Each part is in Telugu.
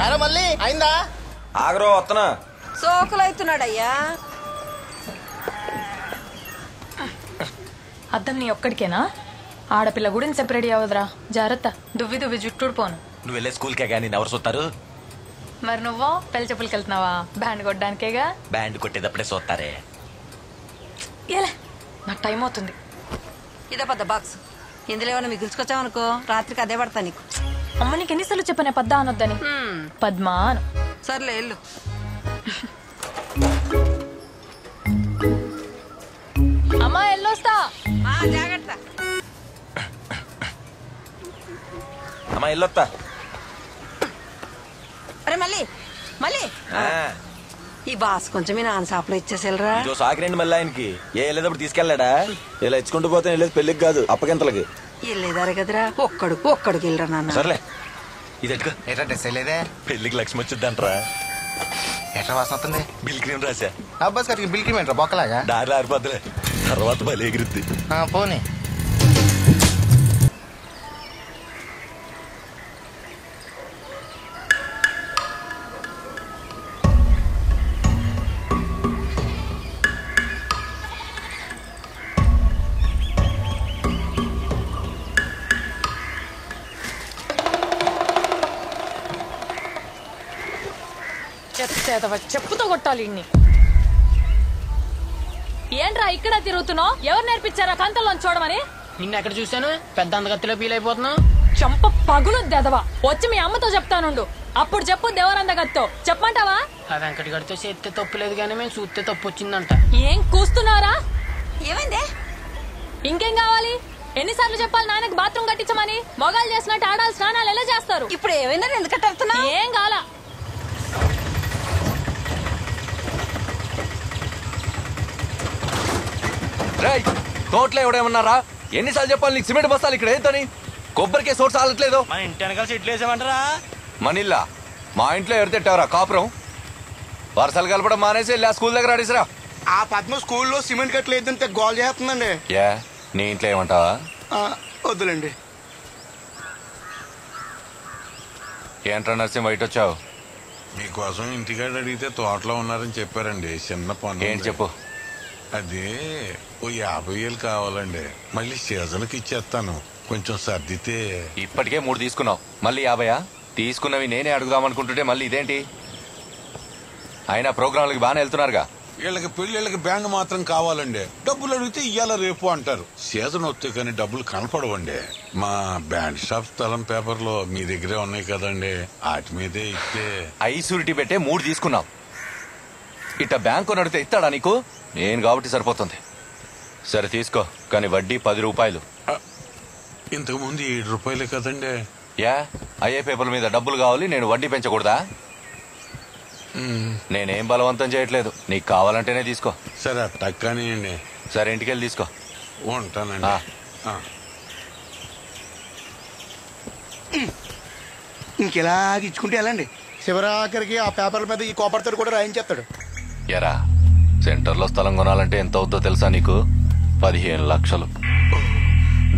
అరే మళ్ళీ అయిందా? ఆగరో వస్తున్నా. సోకులు అవుతున్నాడయ్యా. అద్దం నీ ఒక్కడికేనా? ఆడపిల్ల గుడిని సెపరేట్ అవ్వదురా, జాగ్రత్త. దువ్వి దువ్వి జుట్టుడు పోను. నువ్వు వెళ్ళే స్కూల్కే కానీ ఎవరు చూస్తారు? మరి నువ్వు పెళ్లి చెప్పులకి వెళ్తున్నావా? బ్యాండ్ కొట్టడానికేగా. బ్యాండ్ కొట్టేటప్పుడే చూస్తారే. ఏలే, నాకు టైం అవుతుంది. ఇదే పెద్ద బాక్స్. ఇందులో ఏమైనా మిగిల్చుకొచ్చావనుకో రాత్రికి అదే పడతా నీకు. అమ్మ నీకు ఎన్నిసార్లు చెప్పానే పద్దా అనొద్దని? పద్మా అను. సర్లే వెళ్ళు. అమ్మా ఎల్లొస్తా. జాగ్రత్త. అమ్మా వెళ్ళొస్తా. అరే మళ్ళీ మళ్ళీ ఈ బాస్ కొంచెం మీ నాన్న షాప్ లో ఇచ్చేసేలరా. సాకిరండి మళ్ళీ ఆయనకి. ఏ వెళ్ళేటప్పుడు తీసుకెళ్లాడా? ఇలా ఇచ్చుకుంటూ పోతే వెళ్ళేది పెళ్లికి కాదు, అప్పగింతలకి. వెళ్ళేదారే కదరా, ఒక్కడికి వెళ్ళరా నాన్న. సర్లే ఇది ఎట్టుకో. ఎట్లా డ్రెస్ వేయలేదే? పెళ్లికి లక్ష్మి వచ్చిందంటరా. ఎట్లా వాసన వస్తుంది? బిల్ క్రీమ్ రాసా. అబ్బాస్ గారికి బిల్ క్రీమ్ ఏంట్రా బొక్కలాగా? దారిలో ఆరిపోద్దులే, తర్వాత బలి ఎగిరిద్ది. పోనీ. చెప్పుతో కొట్టాలి ఇన్ని. ఏంట్రా ఇక్కడ తిరుగుతున్నావు? ఎవరు నేర్పించారా కంతల్లో చూడమని? నిన్న ఎక్కడ చూశాను? పెద్ద అందగత్తిలో ఫీల్ అయిపోతున్నావు. చంప పగులు దెదవా. వచ్చి మీ అమ్మతో చెప్తానుండు, అప్పుడు చెప్పు. దేవరందగత్తో చెప్పమంటావా? ఆ వెంకటి గడితో చేస్తే తప్పులేదు కానీ మేము చూస్తే తప్పు వచ్చిందంట. ఏం కూస్తున్నారా? ఏమైందే? ఇంకేం కావాలి? ఎన్నిసార్లు చెప్పాలి నాన్నకి బాత్రూమ్ కట్టించమని? మొగాలు చేసినట్టు ఆడాలి స్నానాలు ఎలా చేస్తారు? ఇప్పుడు ఏమైందని ఎందుకంటే వెళ్తున్నా? ఏం కావాలా? తోటలో ఎవడేమన్నారా? ఎన్నిసార్లు చెప్పాలి నీకు? సిమెంట్ బస్తాలు ఇక్కడ ఏతోని కొబ్బరికే సోర్స్ ఆలట్లేదు. మన ఇంటి వెనకాల చెట్లు వేసామంటారా? మనిల్లా మా ఇంట్లో ఎవరితెట్టావరా కాపురం? వరసలు కలపడం మానేసి వెళ్ళి ఆ స్కూల్ దగ్గర అడిసిరా. ఆ పద్మ స్కూల్లో సిమెంట్ కట్టలు వేద్దంటే గోల్ చేస్తుందండి. ఏ నీ ఇంట్లో ఏమంటావా? వద్దులేండి. ఏంట్రా నర్సింగ్ బయట వచ్చావు? మీకోసం ఇంటికాడ అడిగితే తోటలో ఉన్నారని చెప్పారండి. చిన్న పని. ఏంటి చెప్పు. అది ఓ 50,000 కావాలండి. మళ్ళీ సీజన్కి ఇచ్చేస్తాను, కొంచెం సర్దితే. ఇప్పటికే 3 తీసుకున్నావు, మళ్ళీ 50? తీసుకున్నవి నేనే అడుగుదామనుకుంటుంటే మళ్ళీ ఇదేంటి? అయినా ప్రోగ్రాంలకి బాగానే వెళ్తున్నారుగా. వీళ్ళకి పెళ్ళిళ్ళకి బ్యాండ్ మాత్రం కావాలండి. డబ్బులు అడిగితే ఇయ్యాల రేపు అంటారు. సీజన్ వస్తే కానీ డబ్బులు కనపడవండి. మా బ్యాండ్ షాప్ స్థలం పేపర్లో మీ దగ్గరే ఉన్నాయి కదండి, వాటి మీదే ఇస్తే. ఐసూరిటీ పెట్టే 3 తీసుకున్నావు. ఇట్ట బ్యాంకు నడితే ఇస్తాడా నీకు? నేను కాబట్టి సరిపోతుంది. సరే తీసుకో, కానీ వడ్డీ 10 రూపాయలు. ఇంతకు ముందు 7 రూపాయలే కదండి. యా అయ్యే పేపర్ల మీద డబ్బులు కావాలి, నేను వడ్డీ పెంచకూడదా? నేనేం బలవంతం చేయట్లేదు, నీకు కావాలంటేనే తీసుకో. సరే అట్టక్కనియండి. సరే ఇంటికెళ్ళి తీసుకో. ఉంటానండి. ఇంకెలాగ ఇచ్చుకుంటే వెళ్ళండి. శివరాఖరికి ఆ పేపర్ల మీద ఈ కోపర్తో కూడా రాయించేస్తాడు. ఎరా సెంటర్లో స్థలం కొనాలంటే ఎంత అవుద్దో తెలుసా నీకు? 15 లక్షలు.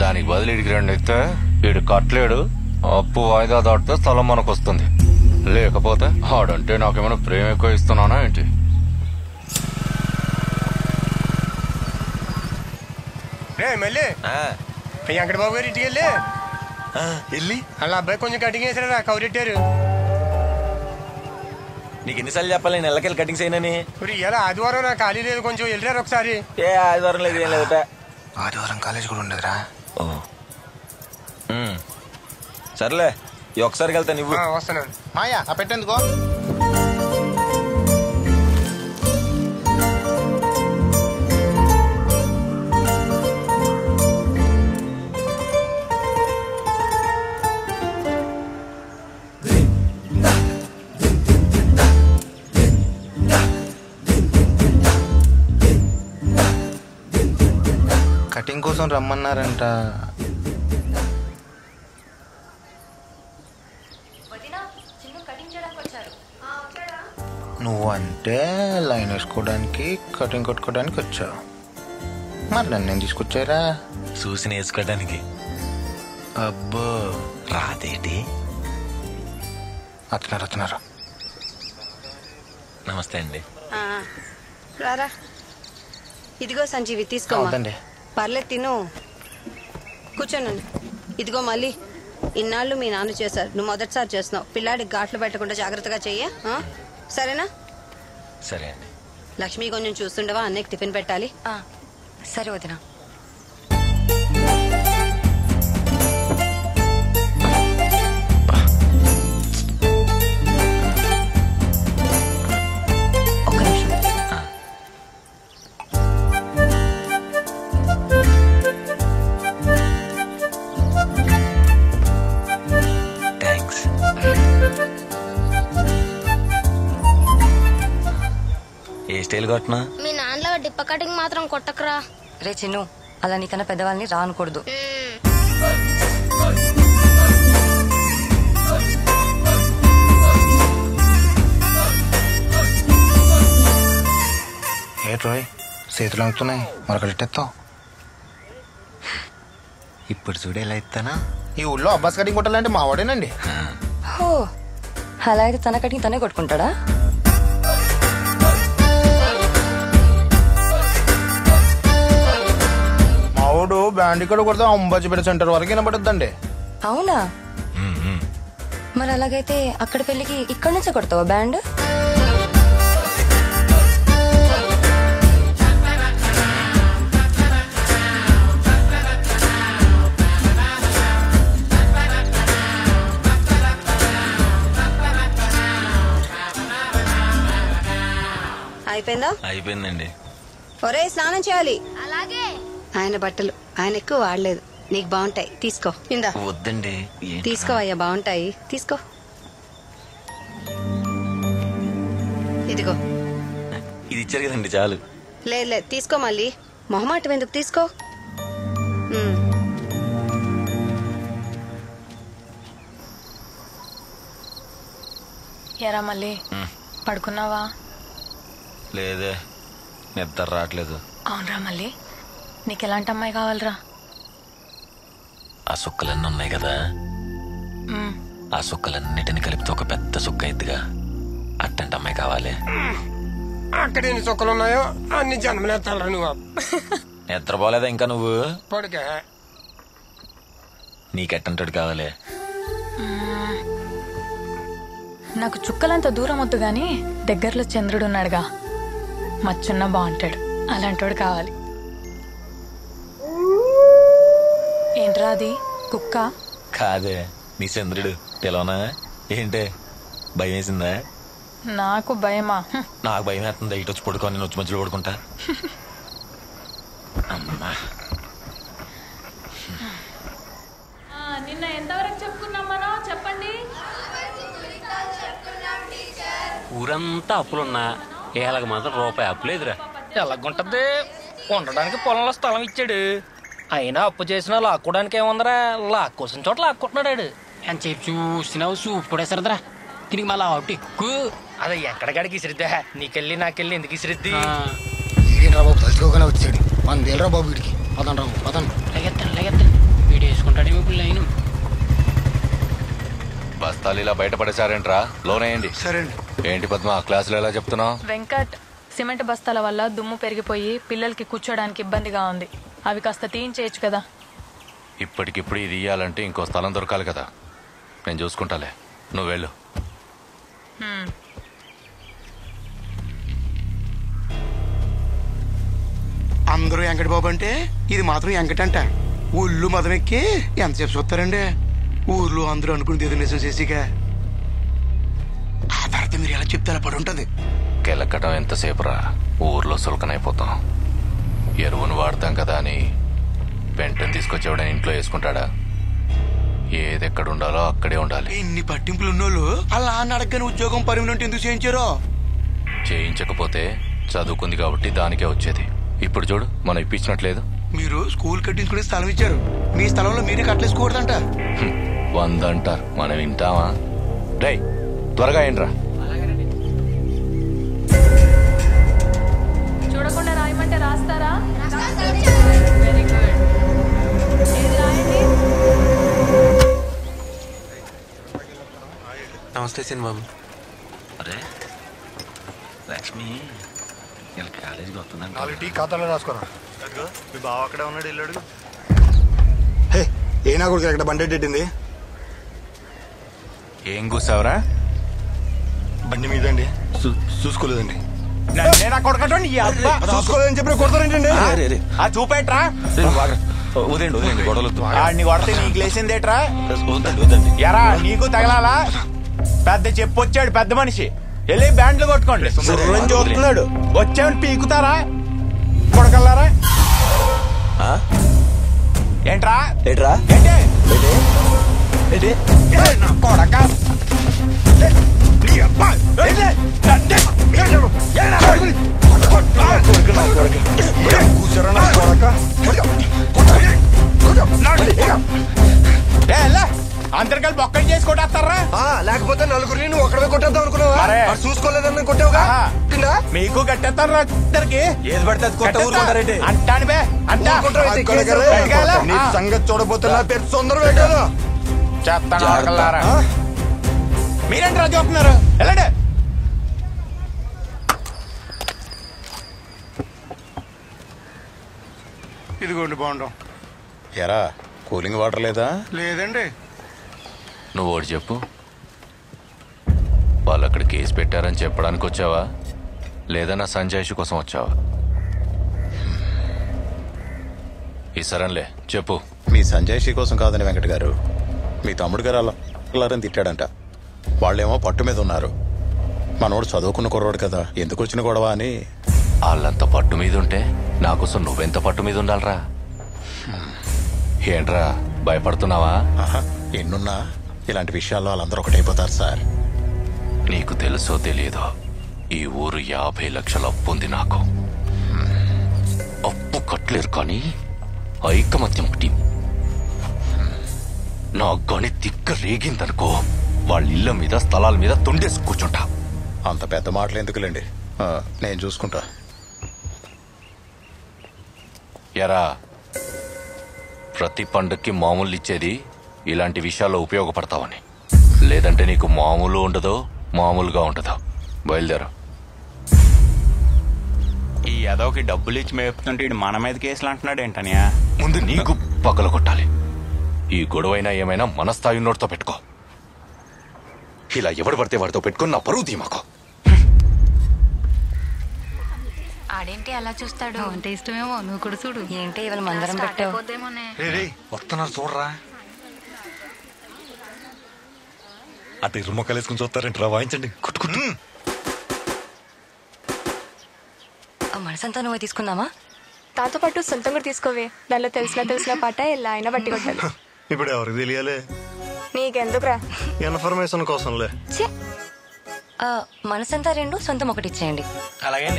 దానికి బదులు ఇడికి 2 ఇస్తే వీడు కట్టలేడు. అప్పు వాయిదా దాటితే స్థలం మనకు వస్తుంది. లేకపోతే ఆడంటే నాకేమైనా ప్రేమ ఎక్కువ ఇస్తున్నానా ఏంటి? మళ్ళీ వెంకట బాబు గారు ఇంటికి వెళ్ళి అలా అబ్బాయి కొంచెం కటింగ్ వేసారా, కౌరెట్టారు. నీకు ఎన్నిసార్లు చెప్పాలి నేను నెలకెళ్ళి కటింగ్స్ అయినని? ఇప్పుడు ఇలా ఆదివారం నాకు ఖాళీ లేదు, కొంచెం వెళ్ళారు ఒకసారి. ఏ ఆదివారం లేదు, ఏం లేదట. ఆదివారం కాలేజ్ కూడా ఉండదురా. సర్లే ఈ ఒకసారికి వెళ్తా. నువ్వు వస్తున్నాను. మాయా ఆ పెట్టేందుకో. కటింగ్ కోసం రమ్మన్నారంట. నువ్వు అంటే లైన్ వేసుకోవడానికి కటింగ్ కొట్టుకోవడానికి వచ్చావు, మరి నన్ను తీసుకొచ్చారా? చూసి వేసుకోవడానికి. అబ్బో రాదేటి? వస్తున్నారు. నమస్తే అండి. రారా, ఇదిగో సంజీవి తీసుకో. పర్లేదు తిను, కూర్చోనండి. ఇదిగో మళ్ళీ ఇన్నాళ్ళు మీ నాన్న చేశారు, నువ్వు మొదటిసారి చేస్తున్నావు. పిల్లాడికి ఘాట్లు పెట్టకుండా జాగ్రత్తగా చెయ్య, సరేనా? సరే అండి. లక్ష్మి కొంచెం చూస్తుండవా, అన్నయ్యకి టిఫిన్ పెట్టాలి. సరే వదినా. ఒక్క నిమిషం. థ్యాంక్స్. ఏ స్టైల్ కొట్టినా? మీ నాన్నలో డిప్ప కటింగ్ మాత్రం కొట్టకరా. రే చిన్ను, అలా నీకన్నా పెద్దవాళ్ళని రానకూడదు. ఏ రోయ్, చేతులు అవుతున్నాయి, మరొకటెత్తావు. ఇప్పుడు చూడు ఎలా ఇస్తానా. ఈ ఊళ్ళో అబ్బాస్ కటింగ్ కొట్టాలంటే మా వాడేనండి. హో, అలా అయితే తన కటింగ్ తనే కొట్టుకుంటాడా? మా వాడు బ్యాండ్ ఇక్కడ కొడితే అంబాజీపేట సెంటర్ వరకు వినబడుద్దండి. అవునా? మరి అలాగైతే అక్కడ పెళ్లికి ఇక్కడి నుంచే కొడతావా బ్యాండ్? అయిపోయిందా? అయిపోయిందండి. ఒరే, స్నానం చేయాలి. అలాగే. ఆయన బట్టలు ఆయన ఎక్కువ వాడలేదు, నీకు బాగుంటాయి, తీసుకో. ఇందా వద్దండి. తీసుకో అయ్యా, బాగుంటాయి, తీసుకో. ఇదిగో. ఇది ఇచ్చారు కదండి, చాలు. లేదు తీసుకో, మళ్ళీ మొహమాటం ఎందుకు, తీసుకో. ఎరా మళ్ళీ పడుకున్నావా? లేదే, నిద్ర రావట్లేదు. అవునరా మళ్ళీ, నీకు ఎలాంటి అమ్మాయి కావాలరా? ఆ సుక్కలన్నీ ఉన్నాయి కదా, ఆ సుక్కలన్నిటిని కలిపితే ఒక పెద్ద సుక్క ఎత్తుగా అట్టంటి అమ్మాయి కావాలి. అక్కడ ఎన్ని చుక్కలు ఉన్నాయో అన్ని జన్మలేస్తారా నువ్వు? నిద్రపోలేదా ఇంకా నువ్వు? పడుకే. నీకెట్టంటాడు కావాలి? నాకు చుక్కలంత దూరం వద్దు గాని దగ్గరలో చంద్రుడు ఉన్నాడుగా, మచ్చున్న బాగుంటాడు, అలాంటోడు కావాలి. ఏంట్రా అది, కుక్క? కాదే, నీ చంద్రుడు. తెలవనా ఏంటే? భయం వేసిందా? నాకు భయమా? నాకు భయం వేస్తుంది. ఇటు వచ్చి పడుకో, నేను వచ్చి మధ్యలో పడుకుంటా. అమ్మా, నిన్న ఎంతవరకు చెప్పుకున్నాం మనం, చెప్పండి. ఊరంతా అప్పులున్నా ఏళ్ళకి మాత్రం రూపాయి అప్పు లేదురా. ఎలాగుంటది, ఉండడానికి పొలంలో స్థలం ఇచ్చాడు, అయినా అప్పు చేసినా లాక్కోడానికి ఏముందరా, లాక్కోసిన చోట లాక్కుంటున్నాడు. అని చెప్పి చూసినావు, చూపు కూడా సరదరా. దీనికి మళ్ళీ అవుట్ ఎక్కువ. అది ఎక్కడికాడికి ఇసిరిద్దా, నీకెళ్ళి నాకెళ్ళి ఎందుకు ఇసిరిద్ది? బాబు తలుచుకోగానే వచ్చాడు, మన దేలరా బాబు వీడికి. పదండి రాబు, పదండి. లెగెత్తాను వీడు వేసుకుంటాడేమో ఇప్పుడు లైను. బస్తాలు ఇలా బయటపడేశారేంట్రా, లోనేయండి. సరే అండి. ఏంటి పద్మ, క్లాసులో ఎలా చెప్తున్నావు? వెంకట్, సిమెంట్ బస్తాల వల్ల దుమ్ము పెరిగిపోయి పిల్లలకి కూర్చోడానికి ఇబ్బందిగా ఉంది, అవి కాస్త తీయించేయచ్చు కదా. ఇప్పటికిప్పుడు ఇది ఇయ్యాలంటే ఇంకో స్థలం దొరకాలి కదా. నేను చూసుకుంటాలే, నువ్వు వెళ్ళు. అందరూ వెంకట బాబు అంటే ఇది మాత్రం వెంకటంట. ఊళ్ళు మదం ఎక్కి ఎంతసేపు చూస్తారండి? ఊర్లో అందరూ అనుకుని ఏదో నిజం చేసిగా ఆ తర్వాత మీరు ఎలా చెప్తే అలా పడి ఉంటది. కెలక్కడం ఎంతసేపు రా, ఊర్లో సులకనైపోతాం. ఎరువును వాడతాం కదా అని పెంటను తీసుకొచ్చేవాడని ఇంట్లో వేసుకుంటాడా? ఏది ఎక్కడ ఉండాలో అక్కడే ఉండాలి. ఇన్ని పట్టింపులు ఉన్నోళ్ళు అలా అడగని ఉద్యోగం పర్మనెంట్ ఎందుకు చేయించారో? చేయించకపోతే చదువుకుంది కాబట్టి దానికే వచ్చేది. ఇప్పుడు చూడు, మనం ఇప్పించినట్లేదు. మీరు స్కూల్ కట్టించుకునే స్థలం ఇచ్చారు, మీ స్థలంలో మీరే కట్టలేసుకోకూడదంట. 100 అంటారు, మనం వింటామా? డై త్వరగా ఏంట్రా. చూడకుండా రాయమంటే రాస్తారా? Very good. ఏది రాయండి? నమస్తే సీన్ బాబు. అరే లక్ష్మి ఇలా కాలేజీకి వస్తుందండి. 4 టీ ఖాతాలో రాసుకోరా. మీ బావ అక్కడే ఉన్నాడు, వెళ్ళాడు. హే ఏనా కొడుకు ఇక్కడ బండి ఎట్టింది? ఏం కూసావరా? బండి మీద అండి. చూసుకోలేదండి. చూసుకోలేదని చెప్పి కొడతారేంటండి? చూపేట్రా వదిలేండి గొడవలు కొడితే నీకు లేచిందేట్రా? ఎరా నీకు తగలాలా? పెద్ద చెప్పొచ్చాడు పెద్ద మనిషి, వెళ్ళి బ్యాండ్లు కొట్టుకోండి. చూస్తున్నాడు వచ్చామని పీకుతారా కొడకల్లారా? ఏంట్రా ఏట్రా ఏంటి కొడక అందరికీ బొక్కలు చేసి కొట్టేస్తారా? లేకపోతే నలుగురిని నువ్వు ఒక్కడే కొట్టేద్దాం అనుకున్నావా? చూసుకోలేదని కొట్టావుగా. మీకు కట్టేస్తారా? ఇద్దరికి ఏది పడితే అది కొట్టారంటే అంటాను బే అంటా సంగతి చూడబోతే నా పేరు తొందర పెట్టాను. చేస్తాను మీరేంటి చూస్తున్నారు? వెళ్ళండి. ఇదిగోండి బాగుండం. ఎరా కూలింగ్ వాటర్ లేదా? లేదండి. నువ్వు ఒకటి చెప్పు, వాళ్ళు అక్కడ కేసు పెట్టారని చెప్పడానికి వచ్చావా, లేదా నా సంజాయిషి కోసం వచ్చావా? ఈ సరేలే చెప్పు. మీ సంజాయిషి కోసం కాదని వెంకట గారు, మీ తమ్ముడు గారు అల్లారని తిట్టాడంట. వాళ్ళేమో పట్టు మీద ఉన్నారు. మనోడు చదువుకున్న కుర్రోడు కదా, ఎందుకు వచ్చిన గొడవ అని. వాళ్ళంత పట్టు మీద ఉంటే నా కోసం నువ్వెంత పట్టు మీద ఉండాలరా? ఏంట్రా భయపడుతున్నావా? ఎన్నున్నా ఇలాంటి విషయాల్లో వాళ్ళందరూ ఒకటైపోతారు సార్. నీకు తెలుసో తెలియదో, ఈ ఊరు 50 లక్షల అప్పు ఉంది నాకు. అప్పు కట్టలేరు కానీ ఐకమత్యం టీం. నా గని తిక్క రేగిందనుకో, వాళ్ళ ఇళ్ళ మీద స్థలాల మీద తొండేసి కూర్చుంటా. అంత పెద్ద మాటలు ఎందుకులేండి, నేను చూసుకుంటా. ఎరా, ప్రతి పండుగకి మామూలు ఇచ్చేది ఇలాంటి విషయాల్లో ఉపయోగపడతావని, లేదంటే నీకు మామూలు ఉండదో మామూలుగా ఉండదో. బయలుదేరు. ఈ ఎదోకి డబ్బులు ఇచ్చి మేపుతుంటే మన మీద కేసులు అంటున్నాడు ఏంటనియా? ముందు నీకు పగల కొట్టాలి. ఈ గొడవైనా ఏమైనా మన స్థాయి నోటితో పెట్టుకో. ఇలా ఎవడు పడితే వాడితో పెట్టుకుని నా పరువు తీమాకో. ఆడేంటి అలా చూస్తాడు? అంటే ఇష్టమేమో, నువ్వు కూడా చూడు. ఏంటి ఇవాళ మందరం పెట్టావు? వస్తున్నారు చూడరా. అటు ఇరు మొక్కలు వేసుకుని చూస్తారంటారా? వాయించండి. మనసంతా నువ్వే తీసుకుందామా? దాంతో పాటు సొంతం కూడా తీసుకోవే. దానిలో తెలిసిన పాట ఎలా అయినా బట్టి కొట్టాలి. ఇప్పుడు ఎవరికి తెలియాలి? నీకెందుకురా? ఇన్ఫర్మేషన్ కోసంలే. మనసంతా 2, సొంతం 1 ఇచ్చేయండి. అలాగే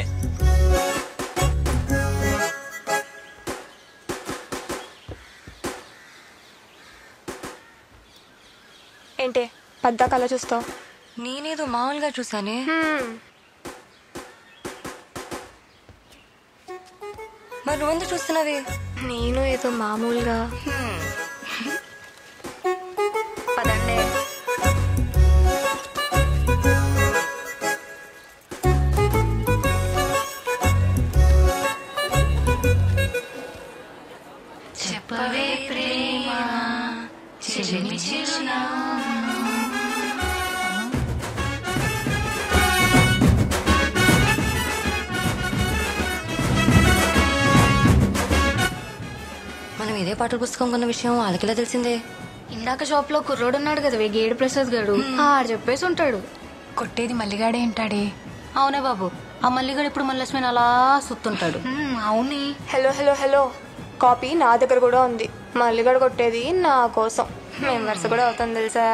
ఏంటే పద్దాక అలా చూస్తావు? నేనేదో మామూలుగా చూసానే. మరి నువ్వెందుకు చూస్తున్నావే? నేను ఏదో మామూలుగా. పదండి. చెప్పవే ప్రేమ చెలిమి చిరునామా. మనం ఇదే పాటల పుస్తకం కొన్న విషయం వాళ్ళకిలా తెలిసిందే. ఇందాక షాప్ లో కుర్రోడు ఉన్నాడు కదా, గేడు ప్రసాద్ గారు, ఆడు చెప్పేసి ఉంటాడు. కొట్టేది మల్లిగాడే ఏంటాడే? అవునే బాబు, ఆ మల్లిగాడు ఇప్పుడు మల్లస్మిని అలా సుత్తుంటాడు. అవునే. హలో హలో హలో, కాపీ నా దగ్గర కూడా ఉంది. మల్లిగాడు కొట్టేది నా కోసం. మేము వరుస కూడా అవుతాం తెలుసా?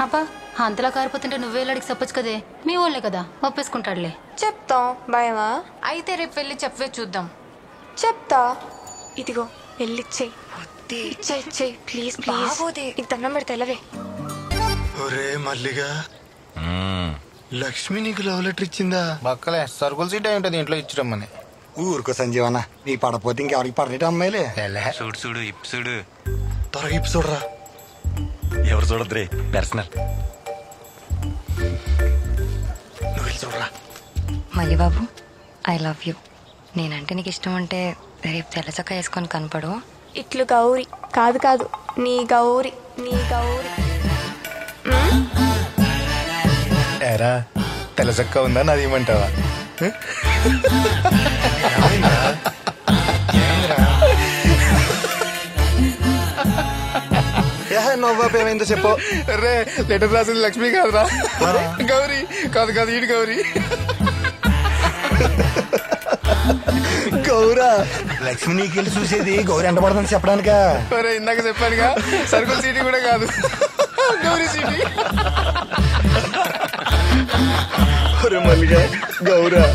అబ్బా అంతలా కారిపోతుంటే నువ్వే అడిగి చెప్పొచ్చు కదే. మీ వాళ్ళే కదా, ఒప్పేసుకుంటాడులే. చెప్తాం. భయమా? అయితే రేపు వెళ్ళి చెప్పవే చూద్దాం. చెప్తా. ఇదిగో వెళ్ళిచ్చేయి. ఇచ్చేయి ప్లీజ్ ప్లీజ్. నీకు దండం పెడతా వెళ్ళవే. ఒరే మల్లిగా, లక్ష్మి నీకు లవ్ లెటర్ ఇచ్చిందా? బక్కలే సర్కుల్ సీట్ అయి ఉంటుంది ఇంట్లో ఇచ్చిరమ్మని. ఊరుకో సంజీవన్న, నీ పడపోతే ఇంకెవరికి పడలేట అమ్మాయిలే. చూడు చూడు ఇప్పు చూడు. త్వరగా ఇప్పు చూడరా. ఎవరు చూడద్రే పర్సనల్. చూడరా. మళ్ళీ బాబు, ఐ లవ్ యూ. నేనంటే నీకు ఇష్టం ఉంటే రేపు తెల్ల చొక్కా వేసుకొని కనపడు. ఇట్లు గౌరీ కాదు కాదు, నీ గౌరీ, నీ గౌరీ. ఏరా తెల్ల చొక్కా ఉందా, నాది ఇవ్వమంటావా? నవ్వాపు ఏమైందో చెప్పు. రే లెటర్ రాసింది లక్ష్మి కాదురా, గౌరీ. కాదు కాదు, ఈడు గౌరీ. గౌరా లక్ష్మి నీకెళ్ళి చూసేది గౌరీ ఎంట పడుతుంది చెప్పడానిక. ఇందాక చెప్పానుగా, సర్కుల్ సిటీ కూడా కాదు, గౌరీ సిటీ. మల్లిగా గౌరా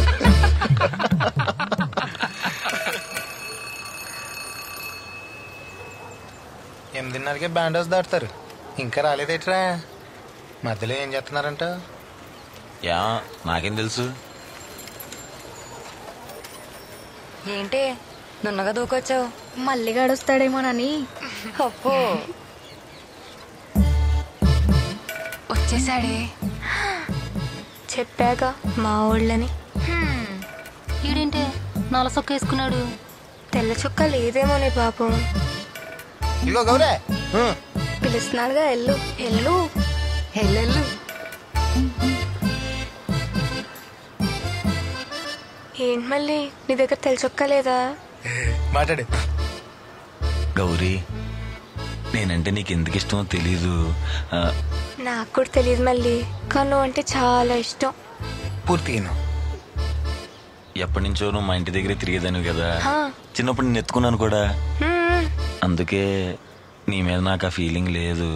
8:30కే బ్యాండ్ హౌస్ దాటుతారు, ఇంకా రాలేదేట్రా? మధ్యలో ఏం చేస్తున్నారంట? యా నాకేం తెలుసు. ఏంటి నున్నగా దూకొచ్చావు? మళ్ళీ గడుస్తాడేమోనని. అప్పో వచ్చేసాడే, చెప్పాక మా ఊళ్ళని. ఈడేంటే నల్ల చొక్క వేసుకున్నాడు? తెల్ల చొక్క లేదేమోనే పాపం. ఇదిగో గౌరే, పిలుస్తున్నాడుగా, ఎల్లు ఎల్లు ఎల్లెల్లు. ఏంటి మళ్ళీ నీ దగ్గర తెల్ల చొక్క లేదా? మాట్లాడు. గౌరీ నేనంటే నీకు ఎందుకు ఇష్టమో తెలీదు. నాకు కూడా తెలియదు మళ్ళీ, కానీ నువ్వు అంటే చాలా ఇష్టం. పూర్తిగా ఎప్పటి నుంచో నువ్వు మా ఇంటి దగ్గరే తిరిగేదాను కదా, చిన్నప్పుడు నేను ఎత్తుకున్నాను కూడా, అందుకే నీ మీద నాకు ఆ ఫీలింగ్ లేదు.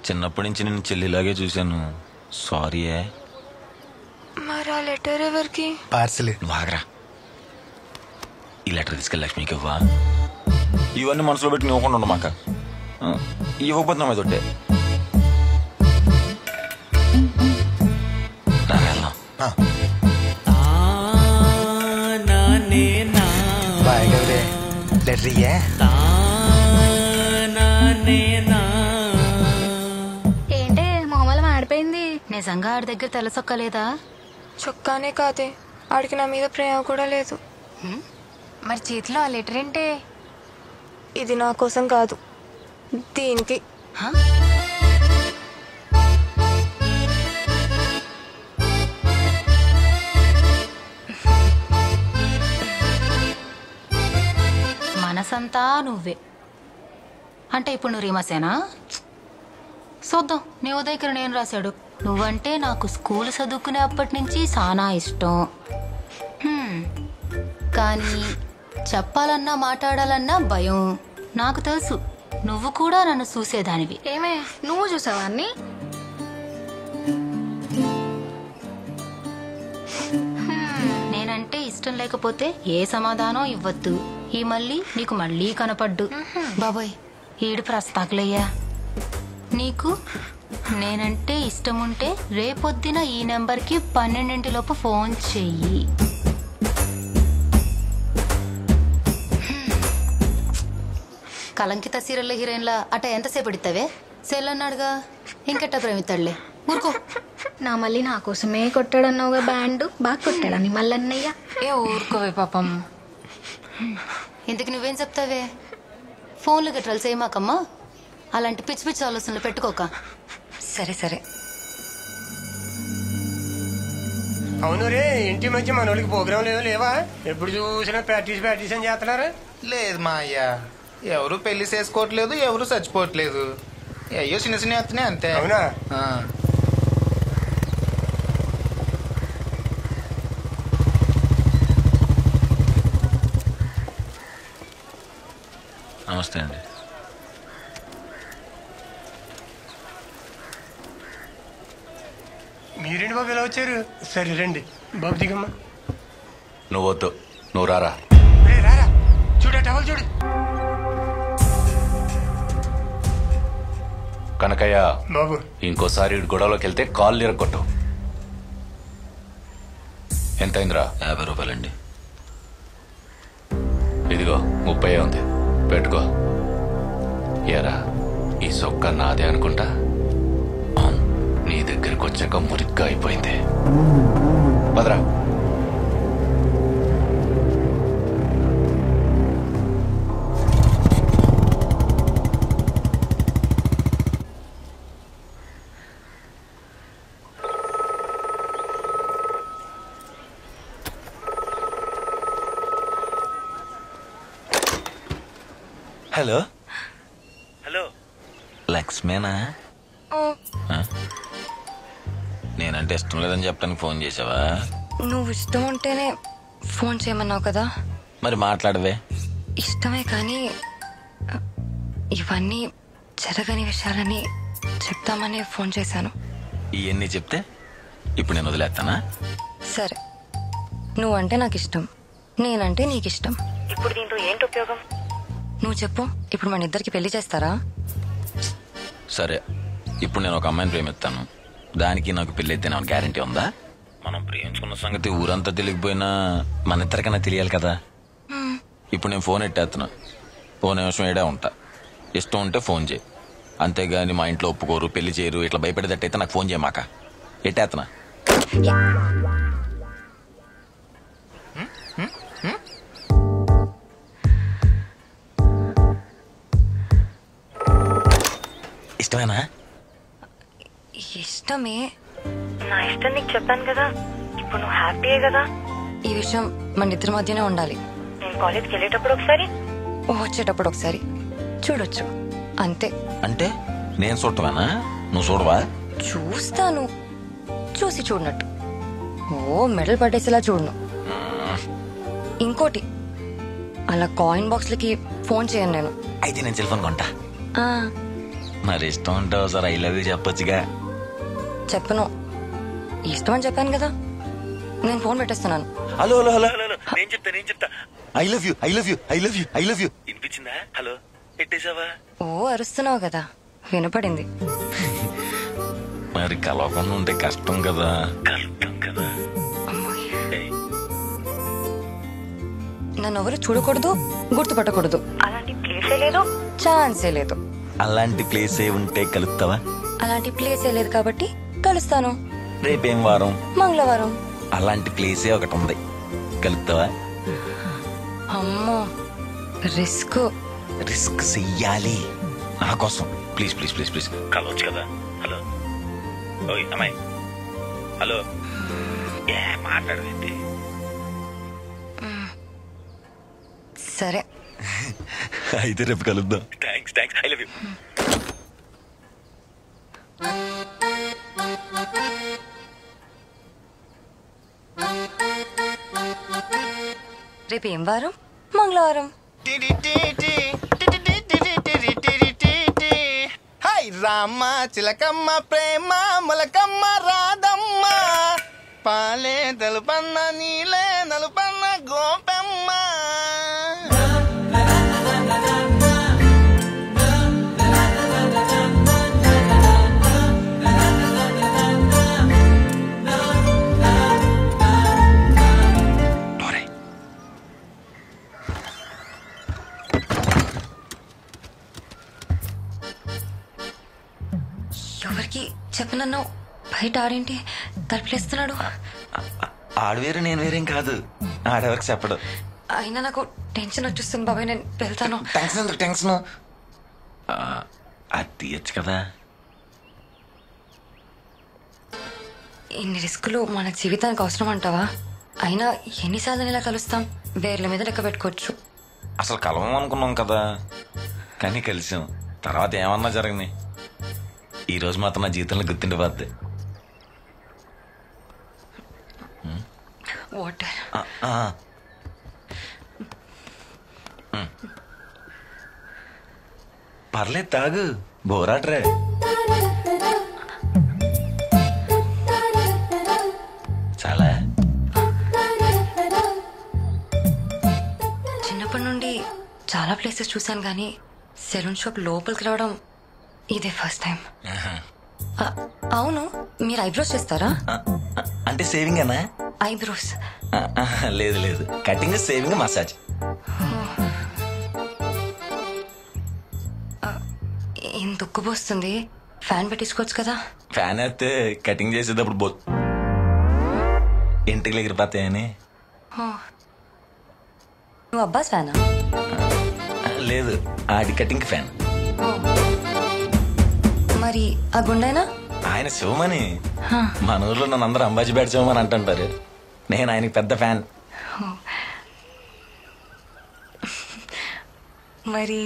చిన్నప్పటి నుంచి నేను చెల్లిలాగే చూశాను. సారీ. మరి ఆ లెటర్ ఎవరికి? పార్సల్. నువ్వు ఆగరా. ఈ లెటర్ తీసుకెళ్ళి లక్ష్మికి ఇవ్వా. ఇవన్నీ మనసులో పెట్టి ఇవ్వకుండా ఉండు మాక. ఇవ్వకపోతే నా మీద ఉంటే బాయ్ గౌరే. లెటర్ ఇయ్యా. ఏంటే మొహమ్మల మాడిపోయింది? నిజంగా ఆడి దగ్గర తెల్ల చొక్కా లేదా? చొక్కానే కాదే, ఆడికి నా మీద ప్రేమ కూడా లేదు. మరి చేతిలో ఆ లెటర్ ఏంటే? ఇది నా కోసం కాదు, దీనికి. మనసంతా నువ్వే అంటే ఇప్పుడు నువ్వు రీమాసేనా? చూద్దాం, నీ ఉదయకరు నేను రాశాడు. నువ్వంటే నాకు స్కూల్ చదువుకునే అప్పటి నుంచి చాలా ఇష్టం. కానీ చెప్పాలన్నా మాట్లాడాలన్నా భయం. నాకు తెలుసు నువ్వు కూడా నన్ను చూసేదానివి. ఏమే నువ్వు చూసావా అన్ని? నేనంటే ఇష్టం లేకపోతే ఏ సమాధానం ఇవ్వద్దు. ఈ మళ్ళీ నీకు మళ్ళీ కనపడ్డు. బాబోయ్ ఈడు ప్రస్తాకులయ్యా. నీకు నేనంటే ఇష్టం ఉంటే రేపొద్దున ఈ నెంబర్కి 12 ఫోన్ చెయ్యి. కలంకిత సీరియల్ హీరోయిన్ల అట ఎంతసేపు ఎడితావే? సెల్ అన్నాడుగా, ఇంకెట్ట ప్రేమితాడులే. ఊరుకో. నా మళ్ళీ నా కోసమే కొట్టాడన్నావుగా బ్యాండ్, బాగా కొట్టాడని మళ్ళన్నయ్య. ఏ ఊరుకోవే పాపం. ఇంతకు నువ్వేం చెప్తావే? ఫోన్లు గట్రాలు చేయమాకమ్మా, అలాంటి పిచ్చి పిచ్చి ఆలోచనలు పెట్టుకోక. సరే సరే. అవును రే, ఇంటి మధ్య మనోళ్ళకి ప్రోగ్రాంలు ఏమో లేవా? ఎప్పుడు చూసినా ప్రాక్టీస్ అని చేస్తున్నారు. లేదు మా అయ్యా, ఎవరు పెళ్లి చేసుకోవట్లేదు, ఎవరు చచ్చిపోవట్లేదు. అయ్యో చిన్న చిన్న వస్తున్నాయి అంతే. అవునా? నమస్తే అండి. మీరేంటి బాబు ఇలా వచ్చారు? సరే రండి బాబు, దిగమ్మా. నువ్వు వద్దు, నువ్వు రారా. రారా, చూడు టవల్ చూడు. కనకయ్య బాబు, ఇంకోసారి గొడవలోకి వెళ్తే కాళ్ళు ఇరగొట్టు. ఎంతైందిరా? 50 రూపాయలండి. ఇదిగో 30 ఉంది, పెట్టుకో. ఎరా ఈ సొక్క నాదే అనుకుంటా. నీ దగ్గరికి వచ్చాక మురిగ్గా అయిపోయింది. భద్రా హలో హలో లక్ష్మేనా? నేనంటే ఇష్టం లేదని చెప్పడానికి ఫోన్ చేసావా? నువ్వు ఇష్టం ఉంటేనే ఫోన్ చేయమన్నావు కదా. మరి మాట్లాడవే. ఇష్టమే కానీ ఇవన్నీ జరగని విషయాలని చెప్తామని ఫోన్ చేశాను. ఇవన్నీ చెప్తే ఇప్పుడు నేను వదిలేస్తానా? సరే, నువ్వంటే నాకు ఇష్టం, నేనంటే నీకు ఇష్టం. ఇప్పుడు దీంతో ఏంటి ఉపయోగం? నువ్వు చెప్పు, ఇప్పుడు మన ఇద్దరికి పెళ్లి చేస్తారా? సరే, ఇప్పుడు నేను ఒక అమ్మాయిని ప్రేమిస్తాను, దానికి నాకు పెళ్లి అయితే నాకు గ్యారంటీ ఉందా? మనం ప్రేమించుకున్న సంగతి ఊరంతా తెలియకపోయినా మన ఇద్దరికైనా తెలియాలి కదా. ఇప్పుడు నేను ఫోన్ ఎట్టేస్తున్నా, ఫోన్ నిమిషం ఏడే ఉంటా. ఇష్టం ఉంటే ఫోన్ చేయి, అంతేగాని మా ఇంట్లో ఒప్పుకోరు, పెళ్లి చేయరు, ఇట్లా భయపడేటట్టయితే నాకు ఫోన్ చేయమాక. ఎట్టేస్తున్నా. ఇష్టమేనా? ఇష్టమే. నా ఇష్టం నీకు చెప్పాను కదా, ఇప్పుడు నువ్వు హ్యాపీయే కదా. ఈ విషయం మన ఇద్దరి మధ్యనే ఉండాలి. నేను కాలేజ్కి వెళ్ళేటప్పుడు ఒకసారి, వచ్చేటప్పుడు ఒకసారి చూడొచ్చు, అంతే. అంటే నేను చూడటమేనా? నువ్వు చూడవా? చూస్తాను, చూసి చూడనట్టు. ఓ మెడల్ పట్టేసేలా చూడను. ఇంకోటి, అలా కాయిన్ బాక్స్లకి ఫోన్ చేయను నేను. అయితే నేను సెల్ ఫోన్ కొంటా. మరి ఇష్టం ఉంటే ఒకసారి ఐ లవ్ యూ చెప్పొచ్చుగా. చెప్పను, ఇష్టం అని చెప్పాను కదా. నేను ఫోన్ పెట్టేస్తున్నాను. హలో హలో హలో హలో, నేను చెప్తా I love you I love you I love you I love you. వినిపించిందా? హలో పెట్టేసావా? ఓ అరుస్తున్నావు కదా, వినపడింది. మరి కలవకుండా ఉంటే కష్టం కదా. నన్ను ఎవరు చూడకూడదు, గుర్తుపట్టకూడదు, అలాంటి ప్లేసే లేదు, ఛాన్సే లేదు. అలాంటి ప్లేసే ఉంటే కలుస్తావా? అలాంటి ప్లేసే లేదు కాబట్టి కలుస్తాను. రేపేం వారం? మంగళవారం. అలాంటి ప్లేసే ఒకటి ఉంది, కలుస్తావా? అమ్మో, రిస్క్ చెయ్యాలి నా కోసం. ప్లీజ్ ప్లీజ్ ప్లీజ్ ప్లీజ్ కలవచ్చు కదా. హలో ఓయ్ అమ్మాయి, హలో. ఏ మాట్లాడవేంటి? సరే అయితే రేపు కలుద్దాం. Thanks I love you. రేపు ఏం వారం? మంగళవారం. హాయ్ రామ చిలకమ్మ ప్రేమ మొలకమ్మ రాధమ్మ, పాలే తెలుపన్న నీలే నలుపన్న గోపెమ్మ. ఎవరికి చెప్పనన్నావు? బయట ఆడేంటి తలుపులేస్తున్నాడు? ఆడు వేరు నేను వేరేం కాదు, ఆడెవరికి చెప్పడు. అయినా నాకు టెన్షన్ వచ్చేస్తుంది బాబాయ్, నేను వెళ్తాను. టెన్షన్ అది తీయచ్చు కదా. ఇన్ని రిస్కులు మన జీవితానికి అవసరం అంటావా? అయినా ఎన్నిసార్లు ఇలా కలుస్తాం? వేర్ల మీద లెక్క పెట్టుకోవచ్చు. అసలు కలవం అనుకున్నాం కదా, కానీ కలిసాం. తర్వాత ఏమన్నా జరిగింది, ఈ రోజు మాత్రం నా జీవితంలో గుర్తుండిపోద్ది. వాటర్. పర్లేదు తాగు, బోరాట్రే. చాలా చిన్నప్పటి నుండి చాలా ప్లేసెస్ చూశాను కానీ సెలూన్ షాప్ లోపలికి రావడం ఇదే ఫస్ట్ టైం. అవును, మీరు ఐబ్రోస్ చేస్తారా? అంటే సేవింగ్ అనా? ఐబ్రోస్ లేదు లేదు, కటింగ్, సేవింగ్, మసాజ్. ఏం దుక్కుపోస్తుంది, ఫ్యాన్ పెట్టించుకోవచ్చు కదా. ఫ్యాన్ వేస్తే కటింగ్ చేసేటప్పుడు ఇంటికి ఎగిరిపోతాయని. నువ్వు అబ్బాస్ ఫ్యానా? లేదు, ఆడి కటింగ్ ఫ్యాన్. మరి ఆ గుండైనా? ఆయన శివమని. మన ఊర్లో నన్ను అందరూ అంబాజీ బ్యాట్ శివమని అంటుంటారు. నేను ఆయనకి పెద్ద ఫ్యాన్. మరి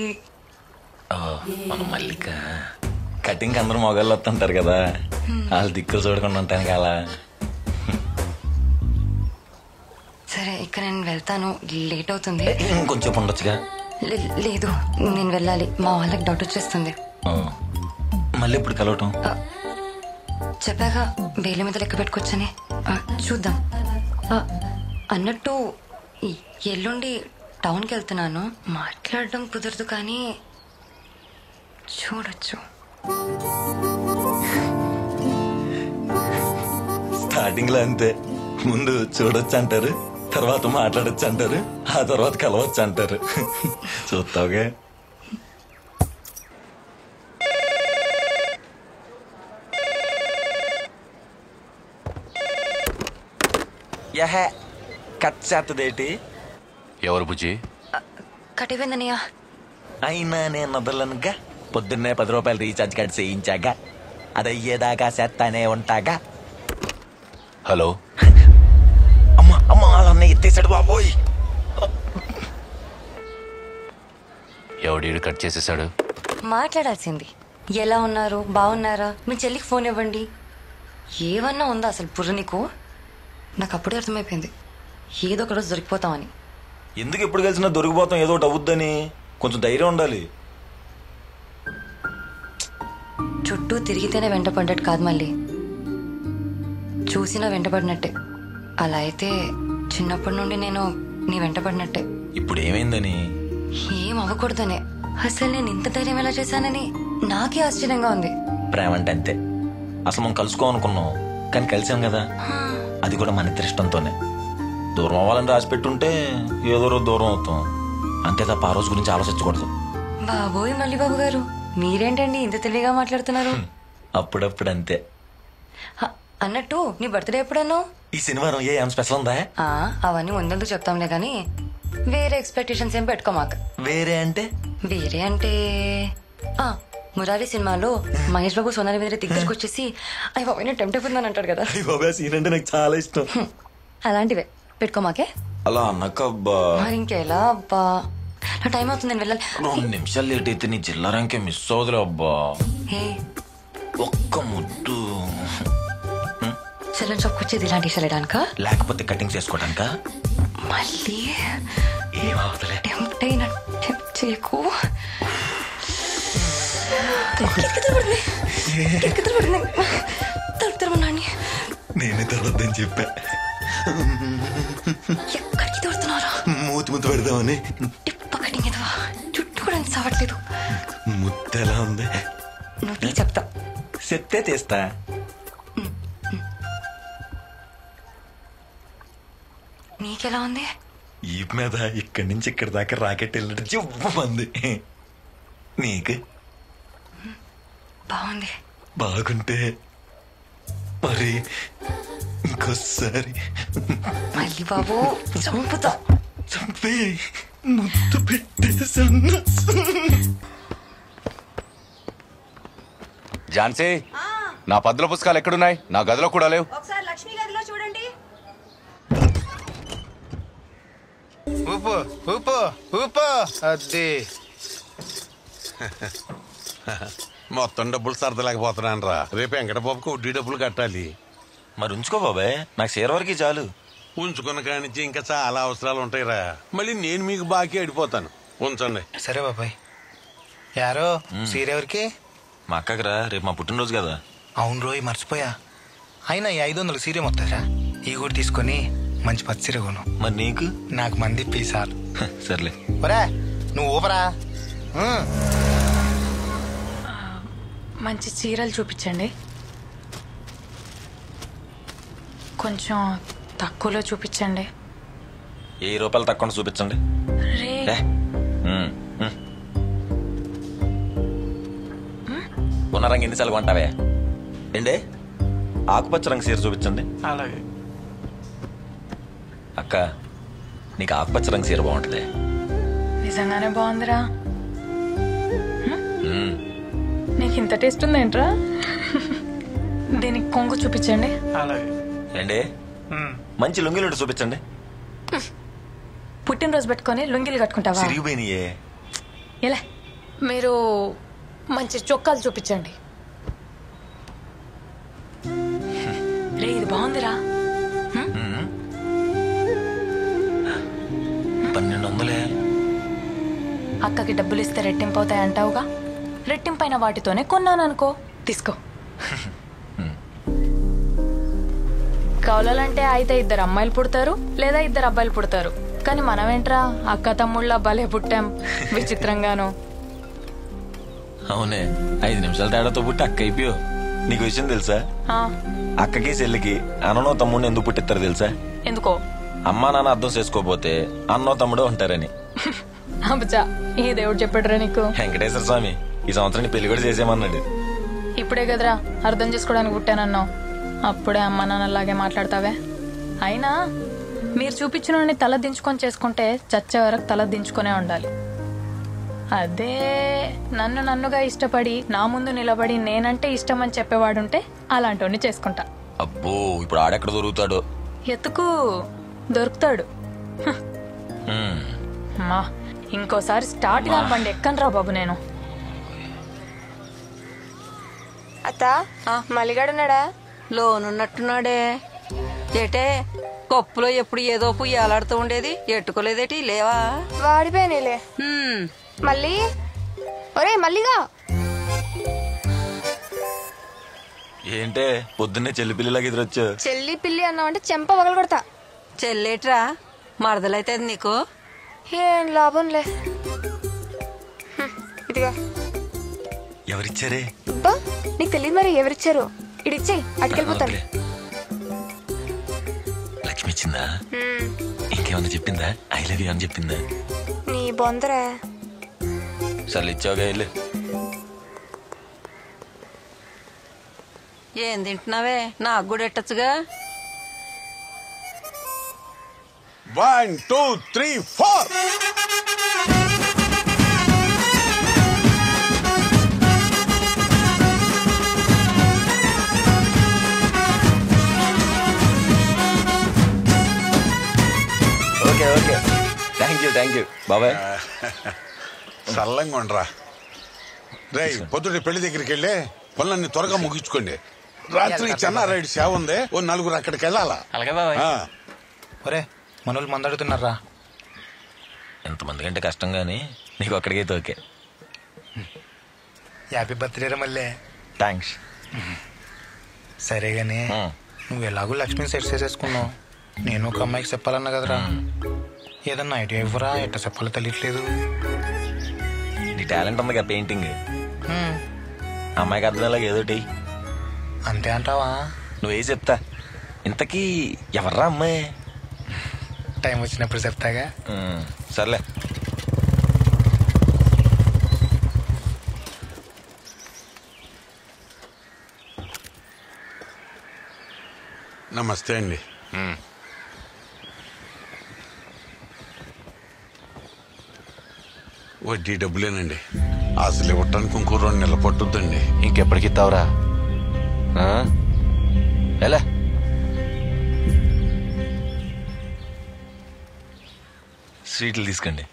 మన మల్లిక కటింగ్ అందరూ మొగాళ్ళు వస్తుంటారు కదా, వాళ్ళు దిక్కులు చూడకుండా ఉంటాను అలా. సరే, ఇక్కడ నేను వెళ్తాను, లేట్ అవుతుంది. ఇంకొంచెం ఉండొచ్చుగా. లేదు, నేను వెళ్ళాలి, మా వాళ్ళకి డౌట్ వచ్చేస్తుంది. మళ్ళీ ఇప్పుడు కలవటం? చెప్పాక వేలి మీద లెక్క పెట్టుకోవచ్చని. చూద్దాం. అన్నట్టు ఎల్లుండి టౌన్కి వెళ్తున్నాను. మాట్లాడడం కుదరదు కానీ చూడొచ్చు. స్టార్టింగ్ లో అంతే, ముందు చూడొచ్చు అంటారు, తర్వాత మాట్లాడొచ్చు అంటారు, ఆ తర్వాత కలవచ్చు అంటారు. చూస్తావుగా. కట్ చేస్తదేటి? ఎవరు బుజ్జి? కటిపోయిందనియా. అయినా నేను వదలనుగా. పొద్దున్నే 10 రూపాయలు రీఛార్జ్ కార్డ్ చేయించాగా, అది అయ్యేదాకా చేస్తానే ఉంటాగా. హలో. అమ్మా అమ్మా, వాళ్ళన్న ఎత్తేసాడు బాబోయ్. ఎవడీడు కట్ చేసేసాడు? మాట్లాడాల్సింది. ఎలా ఉన్నారు, బాగున్నారా, మీ చెల్లికి ఫోన్ ఇవ్వండి, ఏమన్నా ఉందా అసలు బుర్ర నీకు? నాకు అప్పుడే అర్థమైపోయింది ఏదో ఒక రోజు దొరికిపోతామని. ఎందుకు ఎప్పుడు కలిసినా దొరికిపోతాం, ఏదో ఒకటి అవుద్దని కొంచెం ధైర్యం ఉండాలి. చుట్టూ తిరిగితేనే వెంటపడ్డట్టు కాదు, మళ్ళీ చూసినా వెంటపడినట్టే. అలా అయితే చిన్నప్పటి నుండి నేను నీ వెంటపడినట్టే. ఇప్పుడు ఏమైందని? ఏం అవ్వకూడదనే. అసలు నేను ఇంత ధైర్యం ఎలా చేశానని నాకే ఆశ్చర్యంగా ఉంది. ప్రేమ అంటే అంతే. అసలు మనం కలుసుకోవాలనుకున్నాం కానీ కలిసాం కదా, అది కూడా మన ఇద్దరి ఇష్టంతోనే. దూరం అవ్వాలని రాసి పెట్టుంటే ఏదో రోజు దూరం అవుతాం అంతే తప్ప ఆ రోజు గురించి ఆలోచించకూడదు. బాబోయ్ మళ్ళీ బాబు గారు, మీరేంటండి ఇంత తెలివిగా మాట్లాడుతున్నారు? అప్పుడప్పుడు అంతే. అన్నట్టు నీ బర్త్డే ఎప్పుడన్నా? ఈ శనివారం ఏం స్పెషల్ ఉందా? అవన్నీ ముందందుకు చెప్తాంలే గానీ వేరే ఎక్స్పెక్టేషన్స్ ఏం పెట్టుకోమాక. వేరే అంటే? వేరే అంటే మురారి సినిమాలో మహేష్ బాబు సోనాలి మీద దగ్గరకు వచ్చేసి అయ్యి బాబు నేను టెంప్ట్ అయిపోతుందని అంటాడు కదా, సీన్ అంటే నాకు చాలా ఇష్టం. అలాంటివే పెట్టుకోమాకే. అలా అన్నకబ్బా. మరి ఇంకెలా అబ్బా, నా టైం అవుతుంది, నేను వెళ్ళాలి. 2 నిమిషాలు లేట్ అయితే నీ జిల్లా ర్యాంకే మిస్ అవుదులే అబ్బా. ఒక్క ముద్దు. సెలూన్ షాప్కి వచ్చేది ఇలాంటి వెళ్ళడానిక, లేకపోతే కటింగ్ చేసుకోవడానిక? మళ్ళీ ఏమవుతులే, టెంప్ట్ అయినా టెంప్ట్ చేయకు. నేనే తడవద్దని చెప్పా. ఎక్కడికి తోడుతున్నారా? మూతి ముద్దు పెడదామని. టిప్ప కటింగ్ ఏదో చుట్టూ కూడా సావట్లేదు. ముద్దు ఎలా ఉంది? నువ్వు చెప్తా. చెప్తే తీస్తా. నీకెలా ఉంది? ఈ మీద ఇక్కడి నుంచి ఇక్కడి దాకా రాకెట్ వెళ్ళినట్టు జివ్వమంది. నీకు? బాగుంది. బాగుంటే మరి ఇంకోసారి మళ్ళీ బాబు చంపుతా. చంపే ముద్దు పెట్టేసన్నా. ఝాన్సీ, నా 10 పుస్తకాలు ఎక్కడున్నాయి? నా గదిలో కూడా లేవు. ఒకసారి లక్ష్మి గదిలో చూడండి. ఊపు ఊపు ఊపు. అది మొత్తం డబ్బులు సరదలేకపోతున్నాను రా. రేపు వెంకటబాబుకి వడ్డీ డబ్బులు కట్టాలి. మరి ఉంచుకో బాబాయ్, నాకు షేర్ వరకు చాలు. ఉంచుకున్న కానించి ఇంకా చాలా అవసరాలు ఉంటాయిరా. మళ్ళీ నేను మీకు బాకీ అడిపోతాను. ఉంచండి. సరే బాబాయ్. యారో సీరెవరికి? మా అక్కకరా, రేపు మా పుట్టినరోజు కదా. అవును రోయ్, మర్చిపోయా. అయినా ఈ 500 సీరే మొత్తారా, ఈ కూడా తీసుకొని మంచి పచ్చి సీర కొను. మరి నీకు? నాకు మంది పీసాలు. సర్లే. ఒరే నువ్వు ఊపరా. మంచి చీరలు చూపించండి, కొంచెం తక్కువలో చూపించండి. 1000 రూపాయలు తక్కువ చూపించండి. ఉన్న రంగు ఎన్నిసార్లు కొంటావే ఏండే ఆకుపచ్చ రంగు చీర చూపించండి. అలాగే. అక్క నీకు ఆకుపచ్చ రంగు చీర బాగుంటుంది. నిజంగానే బాగుందిరా. నీకు ఇంత టేస్ట్ ఉందేంట్రా? దీనికి కొంగు చూపించండి. అలాగే. ఏంటి మంచి లుంగిలు చూపించండి. పుట్టినరోజు పెట్టుకొని లుంగిలు కట్టుకుంటావా? సిరిగిపోయినాయే. ఎలా మీరు మంచి చొక్కాలు చూపించండి. రే ఇది బాగుందిరా. 1200. అక్కకి డబ్బులు ఇస్తే రెట్టింపు అవుతాయి అంటావుగా, రెట్టింపైన వాటితోనే కొన్నాననుకో, తీసుకో. కౌలలంటే అయితే 2 అమ్మాయిలు పుడతారు లేదా 2 అబ్బాయిలు పుడతారు. కానీ మనమేంట్రా అక్క తమ్ముళ్ళ భలే పుట్టాం విచిత్రంగాను. అవునే 5 నిమిషాల తేడాతో పుట్టి అక్క అయిపోయావు. నీకు విషయం తెలుసా? అక్కకి చెల్లికి అన్ననో తమ్ముడిని ఎందుకు పుట్టిస్తారు తెలుసా? ఎందుకో? అమ్మా నాన్న అర్థం చేసుకోపోతే అన్నో తమ్ముడో ఉంటారని. అబ్బా ఈ దేవుడు చెప్పాడురా నీకు. వెంకటేశ్వర స్వామి ఈ సంవత్సరం పెళ్లి కూడా చేసేమన్నాడు. ఇప్పుడే కదరా అర్థం చేసుకోవడానికి పుట్టానన్నావు, అప్పుడే అమ్మ నాన్నలాగే మాట్లాడతావే. అయినా మీరు చూపించిన తల దించుకొని చేసుకుంటే చచ్చే వరకు తల దించుకునే ఉండాలి. అదే నన్నుగా ఇష్టపడి నా ముందు నిలబడి నేనంటే ఇష్టం అని చెప్పేవాడుంటే అలాంటి చేసుకుంటా. అబ్బో ఇప్పుడు ఆడెక్కడ దొరుకుతాడు? ఎత్తుకు దొరుకుతాడు. మా ఇంకోసారి స్టార్ట్ గా బండి ఎక్కనరా బాబు నేను. అత్త మల్లిగాడున్నాడా? లోనున్నట్టున్నాడే. ఏటే కప్పులో ఎప్పుడు ఏదో పువ్వు ఏలాడుతూ ఉండేది, ఎట్టుకోలేదేటి? లేవా? వాడిపోయినాయిలే. మళ్ళీ ఒరే మల్లిగా ఏంటే పొద్దున్నే చెల్లి పిల్లిలాగా ఎదురొచ్చా? చెల్లి పిల్లి అన్నావంటే చెంప పగలు కొడతా. చెల్లేట్రా మరదలైతే నీకు? ఏం లాభంలే. ఇదిగా. ఎవరిచ్చారే? అబ్బా నీకు తెలియదు మరి ఎవరిచ్చారు. ఇడిచ్చేయి అటుకెళ్ళిపోతాను. లక్ష్మి ఇచ్చిందా? ఇంకేమన్నా చెప్పిందా? ఐ లవ్ యూ అని చెప్పిందా? నీ బొందరా. సర్లే ఇచ్చావుగా వెళ్ళు. ఏం తింటున్నావే? నాకు కూడా ఎట్టచ్చుగా. 1 2 3 4. ఓకే ఓకే థ్యాంక్ యూ బాబాయ్. సల్లంగా ఉండరా. రేయ్ పొద్దుటి పెళ్లి దగ్గరికి వెళ్ళి పనులన్నీ త్వరగా ముగించుకోండి. రాత్రి చెన్నారాయుడు సేవ ఉంది, ఓ 4 అక్కడికి వెళ్ళాలా. అలాగే బాబాయ్. ఒరే మనోళ్ళు మందడుతున్నారా? ఎంతమంది కంటే కష్టం గానీ నీకు అక్కడికైతే ఓకే. హ్యాపీ బర్త్డే రా మళ్ళీ. థ్యాంక్స్. సరే గానీ నువ్వు ఎలాగో లక్ష్మిని సెట్ చేసేసుకున్నావు, నేను ఒక అమ్మాయికి చెప్పాలన్నా కదరా. ఏదన్నా ఐడియా ఇవ్వరా? ఎట్లా చెప్పాలో తెలియట్లేదు. నీ టాలెంట్ ఉందిగా పెయింటింగ్, అమ్మాయికి అర్థమయ్యేలాగా ఏదోటి. అంతే అంటావా? నువ్వే చెప్తా. ఇంతకీ ఎవర్రా అమ్మాయి? టైం వచ్చినప్పుడు చెప్తాగా. సర్లే. నమస్తే అండి. వడ్డీ డబ్బులేనండి, అసలు ఇవ్వటానికి ఇంకో 2 నెలలు పట్టుద్దండి. ఇంకెప్పటికి ఇస్తావురా? ఎలా స్వీట్లు తీసుకోండి.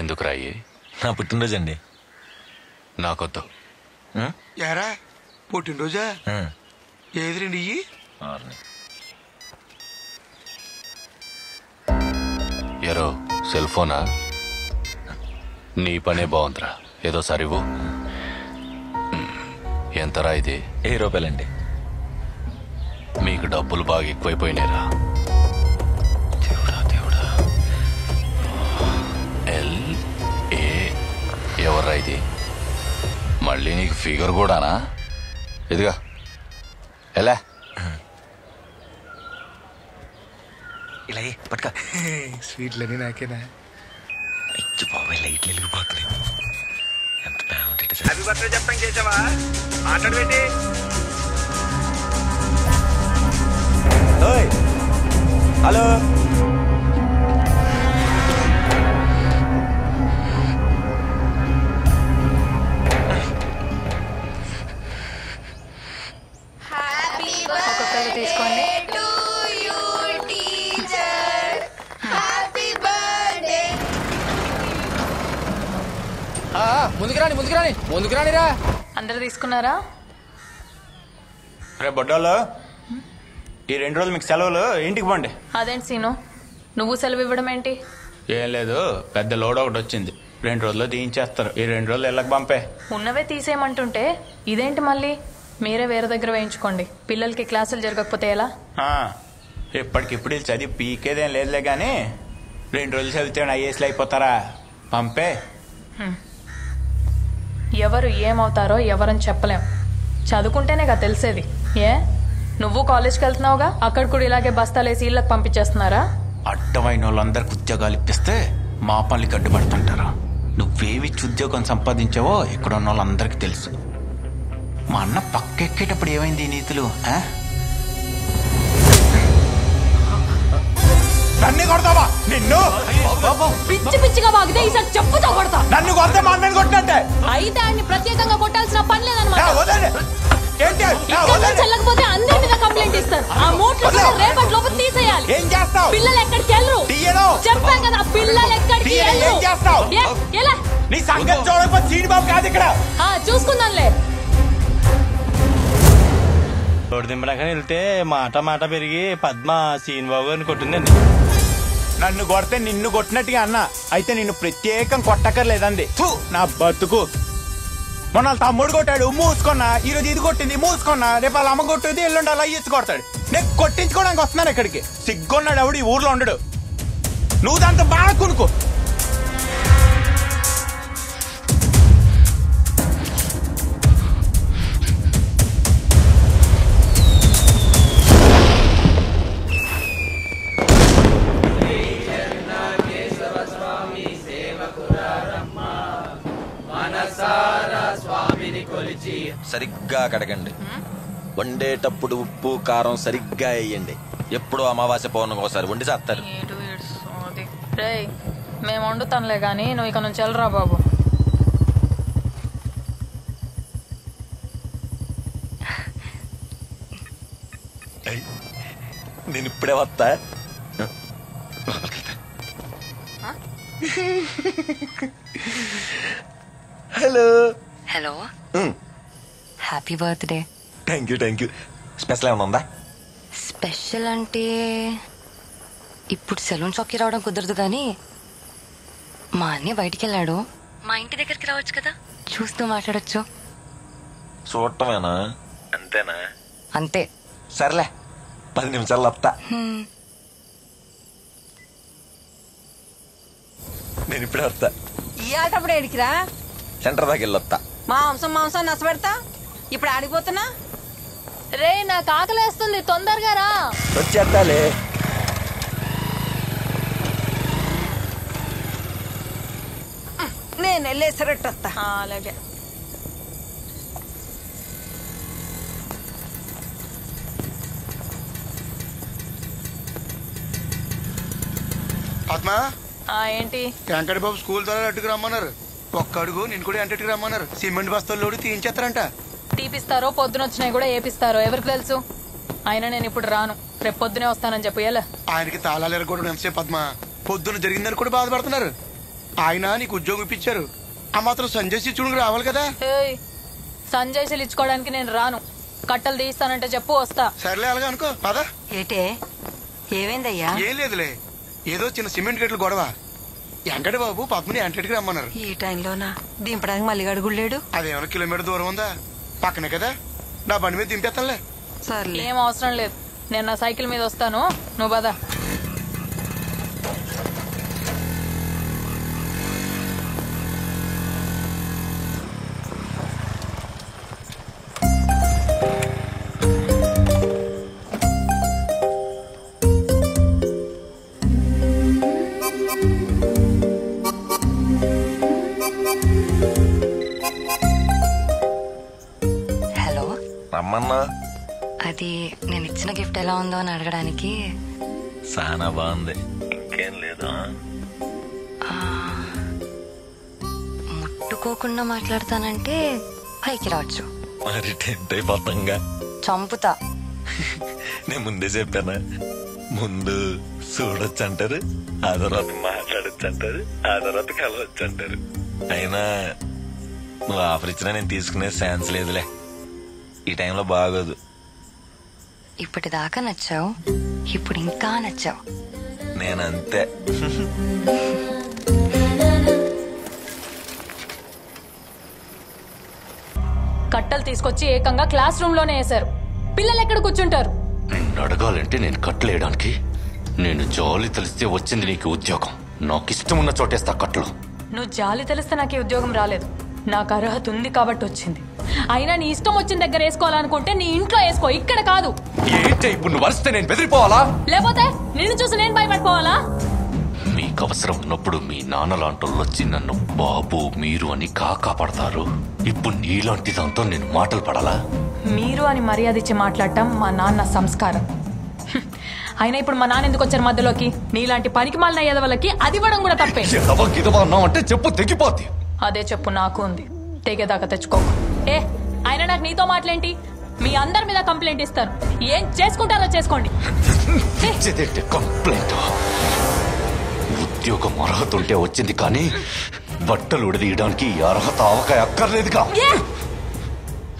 ఎందుకు రాయి? నా పుట్టినరోజు అండి. నాకొద్దు. యారా పుట్టినరోజా? ఏది రండి ఇయ్యి. ఎరో సెల్ ఫోనా? నీ పనే బాగుందిరా. ఏదో సరివు. ఎంతరా ఇది? 1000 రూపాయలండి. మీకు డబ్బులు బాగా ఎక్కువైపోయినారా? ఎవర్రా ఇది? మళ్ళీ నీకు ఫిగర్ కూడానా? ఇదిగా ఎలా ఇలా పట్టుక. స్వీట్లని నాకేనా? అయ్యో బాబాయ్ లైట్లు వెలిగిపోతున్నాయి. ఎంత బాగుంటుంది. పెట్టేశాడు. హ్యాపీ బర్త్డే చెప్పడం చేసావా? మాట్లాడబెట్టి హలో ఒక్కొక్కరు తీసుకోండి. ముందుకు రానిరా. అందరు తీసుకున్నారా? రే బొడ్డోళ్ళు, ఈ 2 రోజులు మీకు సెలవులు, ఇంటికి పోండి. అదేంటి సీను, నువ్వు సెలవు ఇవ్వడం ఏంటి? ఏం లేదు, పెద్ద లోడ్ ఒకటి వచ్చింది. 2 రోజుల్లో తీయించేస్తారు. ఈ 2 రోజులు ఇళ్ళకి పంపే. ఉన్నవే తీసేయమంటుంటే ఇదేంటి మళ్ళీ? మీరే వేరే దగ్గర వేయించుకోండి. పిల్లలకి క్లాసులు జరగకపోతే ఎలా? ఇప్పటికిప్పుడు వీళ్ళు చదివి పీకేదేం లేదులే కానీ 2 రోజులు చదివితే ఐఏఎస్లు అయిపోతారా? పంపే. ఎవరు ఏమవుతారో ఎవరని చెప్పలేం. చదువుకుంటేనే కదా తెలిసేది. ఏ నువ్వు కాలేజ్కి వెళ్తున్నావుగా, అక్కడ కూడా ఇలాగే బస్తాలేసి ఇళ్ళకి పంపించేస్తున్నారా? అడ్డమైన వాళ్ళందరికి ఉద్యోగాలు ఇప్పిస్తే మా పనులకి అడ్డుపడుతుంటారు. నువ్వేమిచ్చి ఉద్యోగం సంపాదించావో ఇక్కడ ఉన్న వాళ్ళందరికీ తెలుసు. మా అన్న పక్కెక్కేటప్పుడు ఏమైంది ఈ నీతులు? నన్ను కొడతావా? నిన్ను పిచ్చి పిచ్చిగా వాగితే ఈసారి చెప్పుతో కొడతా. నన్ను కొడితే మా అన్నని కొట్టినట్టే. అయితే ఆయన్ని ప్రత్యేకంగా కొట్టాల్సిన పని లేదన్నమాట. ఏంటి చెల్లకపోతే అందరి మీద కంప్లైంట్ ఇస్తారు. ఆ మూట్లు రేపటి లోపు తీసేయాలి. ఏం చేస్తావు? పిల్లలు ఎక్కడికి వెళ్ళరు. చెప్పాను కదా, పిల్లలు ఎక్కడికి ఏం చేస్తావు? ఎలా నీ సంగతి చూడకపోతే సీనిబాబు కాదు ఇక్కడ. చూసుకుందాంలే. రోడ్డు దింపడానికి వెళ్తే మాట పెరిగి పద్మ సీనిబాబు అని కొట్టిందండి. నన్ను కొడితే నిన్ను కొట్టినట్టుగా అన్న. అయితే నిన్ను ప్రత్యేకం కొట్టక్కర్లేదండి. నా బతుకు. మొన్న వాళ్ళ తమ్ముడు కొట్టాడు, మూసుకున్నా. ఈరోజు ఇది కొట్టింది, మూసుకున్నా. రేపు వాళ్ళ అమ్మ కొట్టేది, ఎల్లుండి అలా ఇచ్చి కొడతాడు. నేను కొట్టించుకోవడానికి వస్తున్నాను ఇక్కడికి. సిగ్గున్నాడు ఎవడు ఈ ఊర్లో ఉండడు. నువ్వు దాంతో బాగా కొనుక్కో. సరిగ్గా కడగండి. వండేటప్పుడు ఉప్పు కారం సరిగ్గా వేయండి. ఎప్పుడు అమావాస్య పౌర్ణమికి ఒకసారి వండి చేస్తారు. మేము వండుతానులే గానీ నువ్వు ఇక నుంచి వెళ్ళరా బాబు. నేను ఇప్పుడే వస్తా. Hello hello, happy birthday. Thank you. Special ఏమైనా ఉందా? స్పెషల్ అంటే ఇప్పుడు సెలూన్ షాప్కి రావడం కుదరదు కానీ మా అన్నయ్య బయటికి వెళ్ళాడు. మా ఇంటి దగ్గరికి రావచ్చు కదా, చూస్తూ మాట్లాడొచ్చు. చూడటమేనా? అంతేనా? అంతే. సర్లే, 10 నిమిషాలు వస్తా. నేను ఇప్పుడే వస్తా. ఈ ఆటప్పుడు ఏడికిరా? సెంటర్ దాకా వెళ్ళొస్తా. మాంసం నచ్చబెడతా. ఇప్పుడు ఆడిపోతున్నా. రే నాకు ఆకలేస్తుంది, తొందరగా రా. వచ్చేస్తాలే. నేను వెళ్ళేసరట్టు వస్తా. అలాగే. పద్మా, ఏంటి? వెంకట బాబు స్కూల్ ద్వారా అట్టుకు రమ్మన్నారు. ఒక్క అడుగు నిన్ను కూడా ఎంటకి రమ్మన్నారు. సిమెంట్ బస్తాల్లోడు తీయించేస్తారంట. తీపిస్తారో పొద్దున వచ్చినాయి కూడా ఏపిస్తారో ఎవరికి తెలుసు. అయినా నేను ఇప్పుడు రాను, రేపు పొద్దునే వస్తానని చెప్పు. ఎలా ఆయనకి తాళాలు ఎరగొట్టడం ఎంతసేపు పద్మ? పొద్దున జరిగిందని కూడా బాధపడుతున్నారు. ఆయన నీకు ఉద్యోగం ఇప్పించారు. ఆ మాత్రం సంజయ్ శిక్షుడికి రావాలి కదా. సంజయ్ ఇచ్చుకోవడానికి నేను రాను. కట్టలు తీస్తానంటే చెప్పు, వస్తా. సర్లే, అలాగే అనుకో. పదా. ఏటే ఏమైందయ్యా? ఏం లేదులే, ఏదో చిన్న సిమెంట్ గేట్లు గొడవ. వెంకట బాబు పద్మని ఎంటకి రమ్మన్నారు. ఈ టైంలోనా? దింపడానికి మళ్ళీ అడుగులేడు. అదేమైనా కిలోమీటర్ దూరం ఉందా? పక్కనే కదా, నా బండి మీద దింపేస్తానులే. ఏం అవసరం లేదు, నేను నా సైకిల్ మీద వస్తాను, నువ్వు పద. నేను ఇచ్చిన గిఫ్ట్ ఎలా ఉందో అని అడగడానికి. చాలా బాగుంది. ఇంకేం లేదు. ముట్టుకోకుండా మాట్లాడతానంటే పైకి రావచ్చు. మరి టెంట్ అయిపోతాంగా. చంపుతా. నేను ముందే చెప్పానా, ముందు చూడొచ్చు అంటారు, ఆ తర్వాత మాట్లాడొచ్చు అంటారు, ఆ తర్వాత కలవచ్చు అంటారు. అయినా నువ్వు ఆఫర్ ఇచ్చినా నేను తీసుకునే ఛాన్స్ లేదులే. ఈ టైంలో బాగోదు. ఇప్పటిదాకా నచ్చావు, ఇప్పుడు ఇంకా నచ్చావు. నేనంతే. కట్టలు తీసుకొచ్చి ఏకంగా క్లాస్ రూమ్ లోనే వేశారు. పిల్లలు ఎక్కడ కూర్చుంటారు? నిన్ను అడగాలంటే నేను కట్టలేయడానికి. నేను జాలి తెలిస్తే వచ్చింది నీకు ఉద్యోగం. నాకు ఇష్టం ఉన్న చోటేస్తా కట్టలు. నువ్వు జాలి తెలిస్తే నాకు ఈ ఉద్యోగం రాలేదు. నాకు అర్హత ఉంది కాబట్టి వచ్చింది. అయినా నీ ఇష్టం వచ్చిన దగ్గర వేసుకోవాలనుకుంటే నీ ఇంట్లో వేసుకో, ఇక్కడ కాదు. ఏంటి ఇప్పుడు నువ్వు వరిస్తే నేను బెదిరిపోవాలా? లేకపోతే నిన్ను చూసి నేను భయపడిపోవాలా? మీకు అవసరం ఉన్నప్పుడు మీ నాన్న లాంటోళ్ళు వచ్చి నన్ను బాబు మీరు అని కాపాడతారు. ఇప్పుడు నీలాంటి దాంతో నేను మాటలు పడాలా? మీరు అని మర్యాద ఇచ్చి మాట్లాడటం మా నాన్న సంస్కారం. అయినా ఇప్పుడు మా నాన్న ఎందుకు వచ్చారు మధ్యలోకి? నీలాంటి పనికి మాలిన ఎదవలకి అది ఇవ్వడం కూడా తప్పే. అంటే చెప్పు తెగిపోద్ది. అదే చెప్పు నాకు ఉంది, తెగేదాకా తెచ్చుకోకు. అయినా నాకు నీతో మాటలేంటి? మీ అందరి మీద కంప్లైంట్ ఇస్తారు. ఏం చేసుకుంటారో చేసుకోండి. కంప్లైంట్? ఉద్యోగం అర్హత ఉంటే వచ్చింది, కానీ బట్టలు ఉడదీయడానికి అర్హత అవకాయ అక్కర్లేదుగా.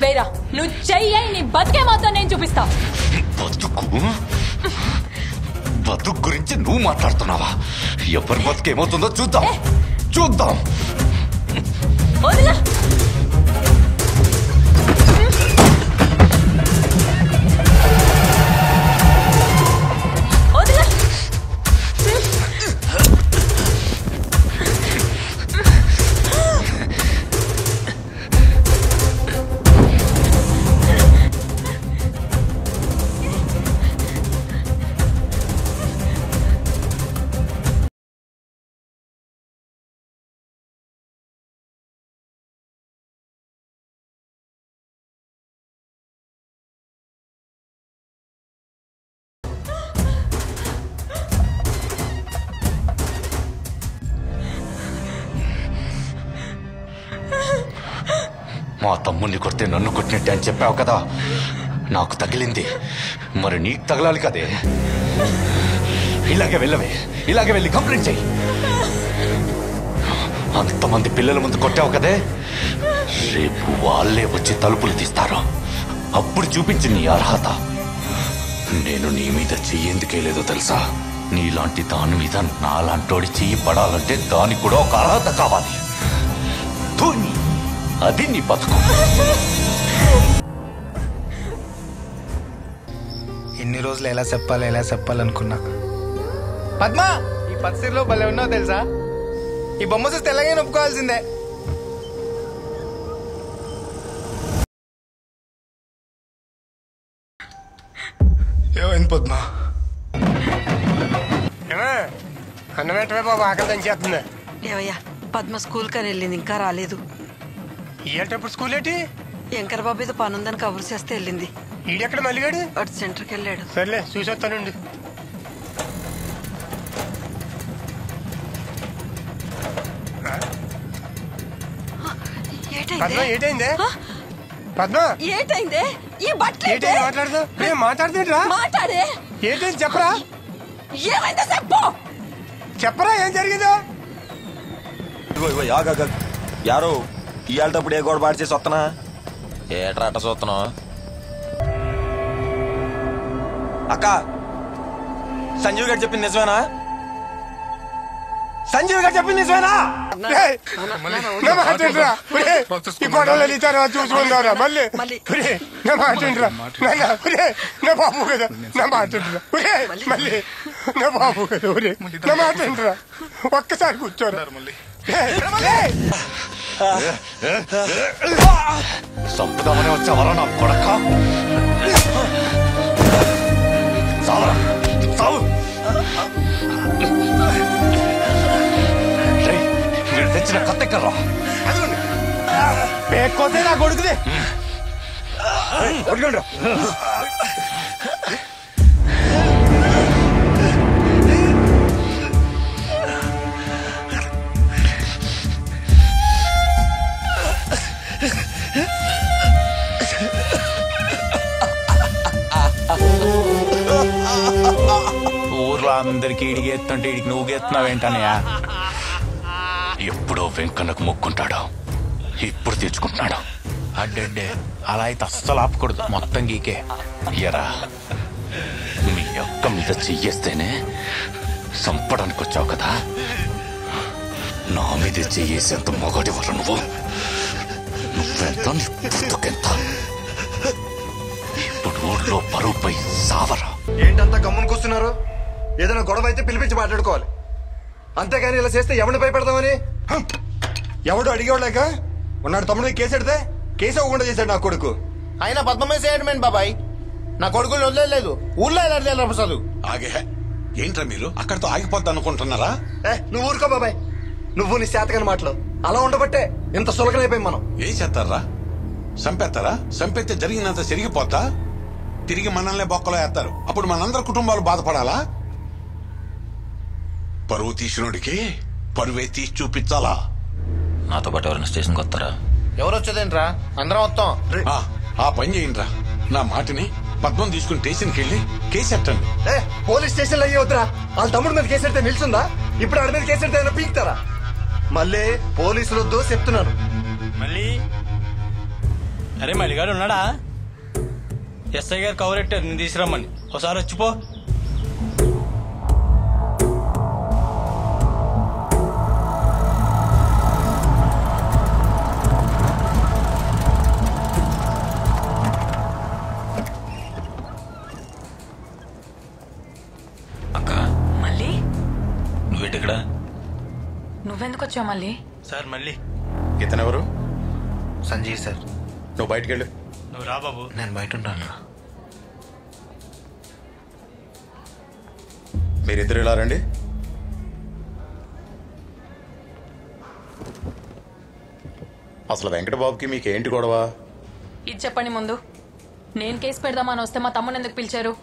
వేరా నువ్వు చెయ్యి, నీ బతికే మాత్రం నేను చూపిస్తా. బతుకు గురించి నువ్వు మాట్లాడుతున్నావా? ఎవరి బతుకేమవుతుందో చూద్దాం. చూద్దాం. వదిలా. మా తమ్ముడిని కొడితే నన్ను కొట్టినట్టే అని చెప్పావు కదా. నాకు తగిలింది, మరి నీకు తగలాలి కదే. ఇలాగే వెళ్ళవే, ఇలాగే వెళ్ళి కంప్లైంట్ చెయ్యి. అంతమంది పిల్లల ముందు కొట్టావు కదే, రేపు వాళ్ళే వచ్చి తలుపులు తీస్తారు. అప్పుడు చూపించి నీ అర్హత. నేను నీ మీద చెయ్యేందుకే లేదో తెలుసా? నీలాంటి దాని మీద నాలాంటోడి చెయ్యి పడాలంటే దానికి కూడా ఒక అర్హత కావాలి. అది నీ బతుకు. ఎన్ని రోజులు ఎలా చెప్పాలనుకున్నా. పద్మా, ఈ పత్తిలో భలే ఉన్నావు తెలుసా? ఈ బొమ్మ చూస్తే ఎలాగైనా ఒప్పుకోవాల్సిందే. ఏమైంది పద్మా? అన్నం ఏంటవే బాబు, ఆకలి దంచేస్తుంది. ఏవయ్యా, పద్మ స్కూల్ కని వెళ్ళింది, ఇంకా రాలేదు. ఏంటప్పుడు స్కూల్ ఏంటి? శంకర్ బాబు ఏదో పని ఉందని కబురు చేస్తే వెళ్ళింది. ఈడెక్కడ మల్లిగాడు? అటు సెంటర్కి వెళ్ళాడు. సర్లే చూసొస్తానండి. ఏటైందే పద్మ? ఏటైందే? ఈ బట్టలు మాట్లాడదు మాట్లాడుతుంటా? మాట్లాడే ఏంటైంది చెప్పరా? ఏమైందో చెప్పు. చెప్పరా ఏం జరిగిందో? యారు ఇవాళప్పుడు ఏ గోడ పాడు చేసి వస్తున్నా? ఏట్రా అట్ట చూస్తున్నావు? అక్క, సంజీవ్ గారు చెప్పింది నిజమేనా? సంజీవ్ గారు చెప్పింది నిజమేనా? ఈ గొడవలు చూసుకుంటారా మళ్ళీ? నా మాట్లాడరా నా బాబు కదా, నా మాట్లాడరా మళ్ళీ నా బాబు కదా, నా మాట్లాడరా ఒక్కసారి కూర్చోరా. సంపుదామని వచ్చావరా నా కొడక? మీరు తెచ్చిన కత్తెక్కర్రా. పేక్కోతే నా కొడుకుది. ఊర్లో అందరికి ఈడికి ఎత్తుంటే ఈడికి నువ్వు గెత్తున్నావు ఏంటనయ్యా? ఎప్పుడో వెంకన్నకు మొక్కుంటాడు, ఇప్పుడు తెచ్చుకుంటున్నాడు. అడ్డే అలా అయితే అస్సలు ఆపకూడదు, మొత్తం గీకే. ఎరా మీ అక్క మీద చెయ్యేస్తేనే చంపడానికి వచ్చావు కదా, నా మీద చెయ్యేసేంత మొగడి వల్ల నువ్వెంత నీ పుట్టుకెంత. ఇప్పుడు ఊళ్ళో పరువుపై సావరా. ఏంటంతా గమ్మును కూర్చున్నారు? ఏదైనా గొడవ అయితే పిలిపించి మాట్లాడుకోవాలి, అంతేగాని ఇలా చేస్తే ఎవరిని భయపెడతామని. ఎవడు అడిగేవాళ్ళక ఉన్నాడు తమ్ముడు కేసు ఎడితే కేసు అవ్వకుండా చేశాడు నా కొడుకు. అయినా పద్మమే చేయడమేంటి బాబాయ్? నా కొడుకుని వదిలేదు, ఊళ్ళో ఎలా ప్రసాదు. ఆగే ఏంట్రా మీరు అక్కడితో ఆగిపోద్ది అనుకుంటున్నారా? నువ్వు ఊరుకో బాబాయ్, నువ్వు నీ శాతకని మాటలు. అలా ఉండబట్టే ఇంత సులకనైపోయాం మనం. ఏం చేస్తారా? చంపేస్తారా? చంపేస్తే జరిగినంత జరిగిపోతా తిరిగి మనల్ని బొక్కలో వేస్తారు. అప్పుడు మనందరి కుటుంబాలు బాధపడాలా? పరువు తీసినోడికి పరువే తీసి చూపించాలా? నాతో పాటు ఎవరైనా స్టేషన్కి వస్తారా? ఎవరు వచ్చేదేంట్రా, అందరం వస్తాం. ఆ పని చేయండిరా, నా మాటిని పద్మం తీసుకుని స్టేషన్కి వెళ్ళి కేసు ఎట్టండి. పోలీస్ స్టేషన్ లో అయ్యవుతురా, వాళ్ళ తమ్ముడి మీద కేసు ఎడితే నిల్చుందా? ఇప్పుడు ఆడి మీద కేసు ఎడితే పీకుతారా? మళ్ళీ పోలీసులు వద్దు చెప్తున్నాను. మళ్ళీ అరే మల్లిగాడు ఉన్నాడా? ఎస్ఐ గారు కవరెట్టారు, నేను తీసుకురమ్మని. ఒకసారి వచ్చిపో. మళ్ళీ నువ్వేంటిక్కడ? నువ్వెందుకు వచ్చావు మళ్ళీ? సార్ మళ్ళీ ఇతనెవరు? సంజయ్ సార్. నువ్వు బయటికి వెళ్ళు. నువ్వు రా బాబు. నేను బయట ఉంటాను. మీరిద్దరు ఇలా రండి. అసలు వెంకటబాబుకి మీకేంటి గొడవ? ఇది చెప్పండి ముందు. నేను కేసు పెడదామని వస్తే మా తమ్ముని ఎందుకు పిలిచారు?